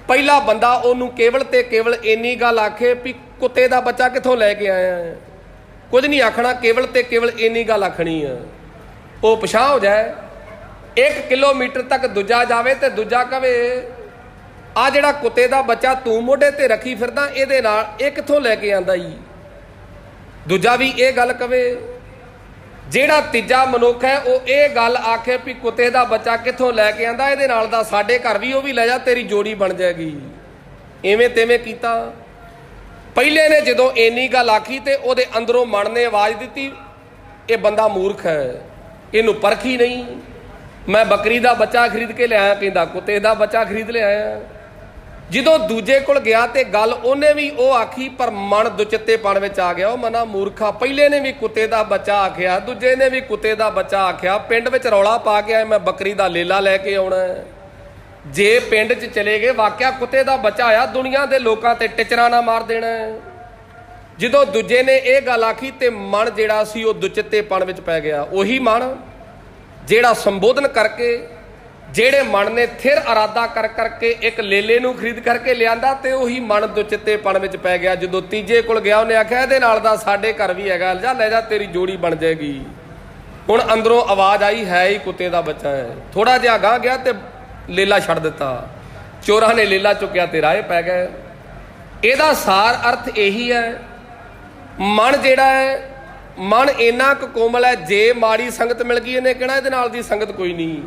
ਪਹਿਲਾ ਬੰਦਾ ਉਹਨੂੰ ਕੇਵਲ ਤੇ ਕੇਵਲ ਇੰਨੀ ਗੱਲ ਆਖੇ ਵੀ ਕੁੱਤੇ ਦਾ ਬੱਚਾ ਕਿੱਥੋਂ ਲੈ ਕੇ ਆਇਆ ਹੈ। ਕੁਝ ਨਹੀਂ ਆਖਣਾ, ਕੇਵਲ ਤੇ ਕੇਵਲ ਇੰਨੀ ਗੱਲ ਆਖਣੀ ਹੈ। ਉਹ ਪਛਾਣ ਹੋ ਜਾਏ। 1 ਕਿਲੋਮੀਟਰ ਤੱਕ ਦੂਜਾ ਜਾਵੇ ਤੇ ਦੂਜਾ ਕਵੇ ਆ ਜਿਹੜਾ ਕੁੱਤੇ ਦਾ ਬੱਚਾ ਤੂੰ ਮੋਢੇ ਤੇ ਰੱਖੀ ਫਿਰਦਾ, ਇਹਦੇ ਨਾਲ ਇਹ ਕਿੱਥੋਂ ਲੈ ਕੇ ਆਂਦਾ ਜੀ? ਦੂਜਾ ਵੀ ਇਹ ਗੱਲ ਕਵੇ। ਜਿਹੜਾ ਤੀਜਾ ਮਨੁੱਖ ਹੈ ਉਹ ਇਹ ਗੱਲ ਆਖੇ ਵੀ ਕੁੱਤੇ ਦਾ ਬੱਚਾ ਕਿੱਥੋਂ ਲੈ ਕੇ ਆਂਦਾ, ਇਹਦੇ ਨਾਲ ਦਾ ਸਾਡੇ ਘਰ ਵੀ ਉਹ ਵੀ ਲੈ ਜਾ, ਤੇਰੀ ਜੋੜੀ ਬਣ ਜਾਏਗੀ। ਇਵੇਂ ਤਿਵੇਂ ਕੀਤਾ। ਪਹਿਲੇ ਨੇ ਜਦੋਂ ਇੰਨੀ ਗੱਲ ਆਖੀ ਤੇ ਉਹਦੇ ਅੰਦਰੋਂ ਮਨ ਨੇ ਆਵਾਜ਼ ਦਿੱਤੀ ਇਹ ਬੰਦਾ ਮੂਰਖ ਹੈ, ਇਹਨੂੰ ਪਰਖੀ ਨਹੀਂ। ਮੈਂ ਬੱਕਰੀ ਦਾ ਬੱਚਾ ਖਰੀਦ ਕੇ ਲਿਆਇਆ, ਕਹਿੰਦਾ ਕੁੱਤੇ ਦਾ ਬੱਚਾ ਖਰੀਦ ਲਿਆਇਆ। ਜਦੋਂ ਦੂਜੇ ਕੋਲ ਗਿਆ ਤੇ ਗੱਲ ਉਹਨੇ ਵੀ ਉਹ ਆਖੀ, ਪਰ ਮਨ ਦੁਚਿੱਤੇਪਣ ਵਿੱਚ ਆ ਗਿਆ। ਉਹ ਮਨਾ ਮੂਰਖਾ, ਪਹਿਲੇ ਨੇ ਵੀ ਕੁੱਤੇ ਦਾ ਬੱਚਾ ਆਖਿਆ, ਦੂਜੇ ਨੇ ਵੀ ਕੁੱਤੇ ਦਾ ਬੱਚਾ ਆਖਿਆ। ਪਿੰਡ ਵਿੱਚ ਰੌਲਾ ਪਾ ਕੇ ਆਏ ਮੈਂ ਬੱਕਰੀ ਦਾ ਲੇਲਾ ਲੈ ਕੇ ਆਉਣਾ। ਜੇ ਪਿੰਡ 'ਚ ਚਲੇ ਗਏ ਵਾਕਿਆ ਕੁੱਤੇ ਦਾ ਬੱਚਾ ਆਇਆ, ਦੁਨੀਆ ਦੇ ਲੋਕਾਂ ਤੇ ਟਿਚਰਾਂ ਨਾ ਮਾਰ ਦੇਣਾ। ਜਦੋਂ ਦੂਜੇ ਨੇ ਇਹ ਗੱਲ ਆਖੀ ਤੇ ਮਨ ਜਿਹੜਾ ਸੀ ਉਹ ਦੁਚਿੱਤੇਪਣ ਵਿੱਚ ਪੈ ਗਿਆ। ਉਹੀ ਮਨ ਜਿਹੜਾ ਸੰਬੋਧਨ ਕਰਕੇ, ਜਿਹੜੇ ਮਨ ਨੇ ਥਿਰ ਇਰਾਦਾ ਕਰ ਕਰਕੇ ਇੱਕ ਲੇਲੇ ਨੂੰ ਖਰੀਦ ਕਰਕੇ ਲਿਆਂਦਾ, ਤੇ ਉਹੀ ਮਨ ਦੁਚਿੱਤੇਪਣ ਵਿੱਚ ਪੈ ਗਿਆ। ਜਦੋਂ ਤੀਜੇ ਕੋਲ ਗਿਆ ਉਹਨੇ ਆਖਿਆ ਇਹਦੇ ਨਾਲ ਦਾ ਸਾਡੇ ਘਰ ਵੀ ਹੈਗਾ, ਜਾ ਲੈ ਜਾ, ਤੇਰੀ ਜੋੜੀ ਬਣ ਜਾਏਗੀ। ਹੁਣ ਅੰਦਰੋਂ ਆਵਾਜ਼ ਆਈ ਹੈ ਹੀ ਕੁੱਤੇ ਦਾ ਬੱਚਾ ਹੈ। ਥੋੜਾ ਜਿਹਾ ਅਗਾਂਹ ਗਿਆ ਤੇ ਲੇਲਾ ਛੱਡ ਦਿੱਤਾ। ਚੋਰਾਂ ਨੇ ਲੇਲਾ ਚੁੱਕਿਆ ਤੇ ਰਾਹ ਪੈ ਗਏ। ਇਹਦਾ ਸਾਰ ਅਰਥ ਇਹੀ ਹੈ, ਮਨ ਜਿਹੜਾ ਹੈ, ਮਨ ਇੰਨਾ ਕੁ ਕੋਮਲ ਹੈ, ਜੇ ਮਾੜੀ ਸੰਗਤ ਮਿਲ ਗਈ ਇਹਨੇ ਕਹਿਣਾ ਇਹਦੇ ਨਾਲ ਦੀ ਸੰਗਤ ਕੋਈ ਨਹੀਂ।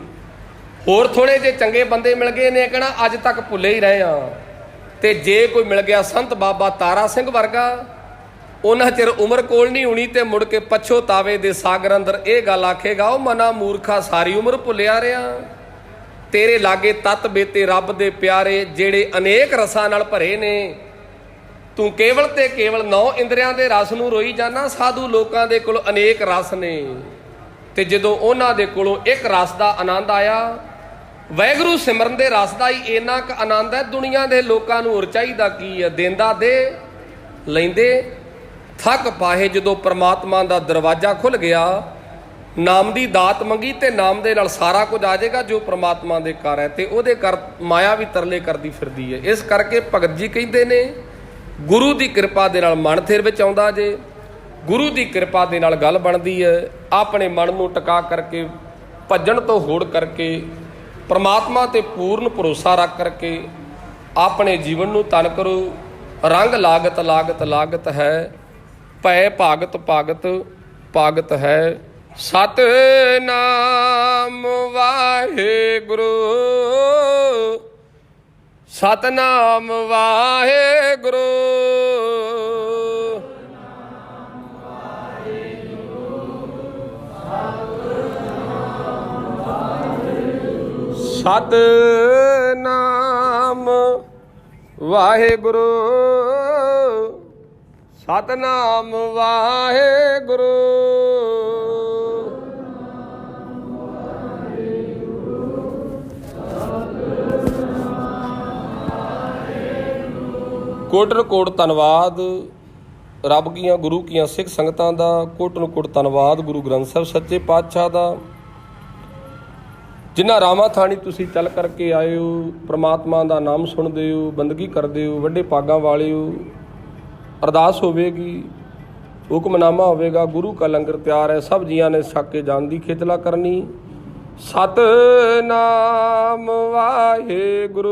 ਹੋਰ ਥੋੜੇ ਜਿਹੇ ਚੰਗੇ ਬੰਦੇ ਮਿਲ ਗਏ ਨੇ ਕਹਿਣਾ ਅੱਜ ਤੱਕ ਭੁੱਲੇ ਹੀ ਰਹੇ ਆ। ਤੇ ਜੇ ਕੋਈ ਮਿਲ ਗਿਆ ਸੰਤ ਬਾਬਾ ਤਾਰਾ ਸਿੰਘ ਵਰਗਾ, ਉਹਨਾਂ ਚਿਰ ਉਮਰ ਕੋਲ ਨਹੀਂ ਹੋਣੀ ਤੇ ਮੁੜ ਕੇ ਪਛੋਤਾਵੇ ਦੇ ਸਾਗਰ ਅੰਦਰ ਇਹ ਗੱਲ ਆਖੇਗਾ ਉਹ ਮਨਾ ਮੂਰਖਾ, ਸਾਰੀ ਉਮਰ ਭੁੱਲਿਆ ਰਿਹਾ। ਤੇਰੇ ਲਾਗੇ ਤਤ ਬੇਤੇ ਰੱਬ ਦੇ ਪਿਆਰੇ, ਜਿਹੜੇ ਅਨੇਕ ਰਸਾਂ ਨਾਲ ਭਰੇ ਨੇ। ਤੂੰ ਕੇਵਲ ਤੇ ਕੇਵਲ 9 ਇੰਦਰੀਆਂ ਦੇ ਰਸ ਨੂੰ ਰੋਈ ਜਾਣਾ। ਸਾਧੂ ਲੋਕਾਂ ਦੇ ਕੋਲ ਅਨੇਕ ਰਸ ਨੇ, ਤੇ ਜਦੋਂ ਉਹਨਾਂ ਦੇ ਕੋਲੋਂ ਇੱਕ ਰਸ ਦਾ ਆਨੰਦ ਆਇਆ, ਵਾਹਿਗੁਰੂ ਸਿਮਰਨ ਦੇ ਰਸ ਦਾ ਹੀ ਇੰਨਾ ਕੁ ਆਨੰਦ ਹੈ, ਦੁਨੀਆ ਦੇ ਲੋਕਾਂ ਨੂੰ ਹੋਰ ਚਾਹੀਦਾ ਕੀ ਹੈ? ਦੇਂਦਾ ਦੇ, ਲੈਂਦੇ ਥੱਕ ਪਾਹੇ। ਜਦੋਂ ਪ੍ਰਮਾਤਮਾ ਦਾ ਦਰਵਾਜ਼ਾ ਖੁੱਲ ਗਿਆ, ਨਾਮ ਦੀ ਦਾਤ ਮੰਗੀ ਤੇ ਨਾਮ ਦੇ ਨਾਲ ਸਾਰਾ ਕੁਝ ਆ ਜਾਏਗਾ ਜੋ ਪ੍ਰਮਾਤਮਾ ਦੇ ਘਰ ਹੈ। ਤੇ ਉਹਦੇ ਘਰ ਮਾਇਆ ਵੀ ਤਰਲੇ ਕਰਦੀ ਫਿਰਦੀ ਹੈ। ਇਸ ਕਰਕੇ ਭਗਤ ਜੀ ਕਹਿੰਦੇ ਨੇ ਗੁਰੂ ਦੀ ਕਿਰਪਾ ਦੇ ਨਾਲ ਮਨ ਥਿਰ ਵਿੱਚ ਆਉਂਦਾ ਜੇ, ਗੁਰੂ ਦੀ ਕਿਰਪਾ ਦੇ ਨਾਲ ਗੱਲ ਬਣਦੀ ਹੈ। ਆਪਣੇ ਮਨ ਨੂੰ ਟਿਕਾ ਕਰਕੇ, ਭੱਜਣ ਤੋਂ ਹੋੜ ਕਰਕੇ, ਪ੍ਰਮਾਤਮਾ ਤੇ ਪੂਰਨ ਭਰੋਸਾ ਰੱਖ ਕਰਕੇ ਆਪਣੇ ਜੀਵਨ ਨੂੰ ਤਨ ਕਰੋ। ਰੰਗ ਲਾਗਤ ਲਾਗਤ ਲਾਗਤ ਹੈ, ਭੈ ਭਾਗਤ ਭਾਗਤ ਭਾਗਤ ਹੈ। ਸਤਿਨਾਮ ਵਾਹਿਗੁਰੂ, ਸਤਿਨਾਮ ਵਾਹਿਗੁਰੂ, ਸਤਿਨਾਮ ਵਾਹਿਗੁਰੂ, ਸਤਿਨਾਮ ਵਾਹਿਗੁਰੂ। ਕੋਟਨ ਕੋਟ ਧੰਨਵਾਦ ਰੱਬ ਕੀਆਂ, ਗੁਰੂ ਕੀਆਂ ਸਿੱਖ ਸੰਗਤਾਂ ਦਾ। ਕੋਟਨ ਕੋਟ ਧੰਨਵਾਦ ਗੁਰੂ ਗ੍ਰੰਥ ਸਾਹਿਬ ਸੱਚੇ ਪਾਤਸ਼ਾਹ ਦਾ, ਜਿਨ੍ਹਾਂ ਰਾਵਾਂ ਥਾਣੀ ਤੁਸੀਂ ਚੱਲ ਕਰਕੇ ਆਏ ਹੋ, ਪ੍ਰਮਾਤਮਾ ਦਾ ਨਾਮ ਸੁਣਦੇ ਹੋ, ਬੰਦਗੀ ਕਰਦੇ ਹੋ, ਵੱਡੇ ਭਾਗਾਂ ਵਾਲੇ ਹੋ। ਅਰਦਾਸ ਹੋਵੇਗੀ, ਹੁਕਮਨਾਮਾ ਹੋਵੇਗਾ, ਗੁਰੂ ਕਾ ਲੰਗਰ ਤਿਆਰ ਹੈ। ਸਭ ਜੀਆਂ ਨੇ ਛਕ ਕੇ ਜਾਣ ਦੀ ਖੇਚਲਾ ਕਰਨੀ। ਸਤਿਨਾਮ ਵਾਹਿਗੁਰੂ,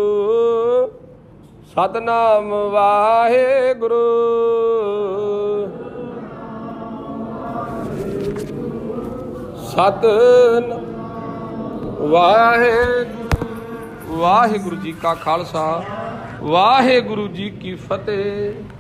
ਸਤਿਨਾਮ ਵਾਹਿਗੁਰੂ, ਸਤਿਨਾਮ ਵਾਹਿਗੁਰੂ ਵਾਹਿਗੁਰੂ ਜੀ ਕਾ ਖਾਲਸਾ ਵਾਹਿਗੁਰੂ ਜੀ ਕੀ ਫਤਿਹ।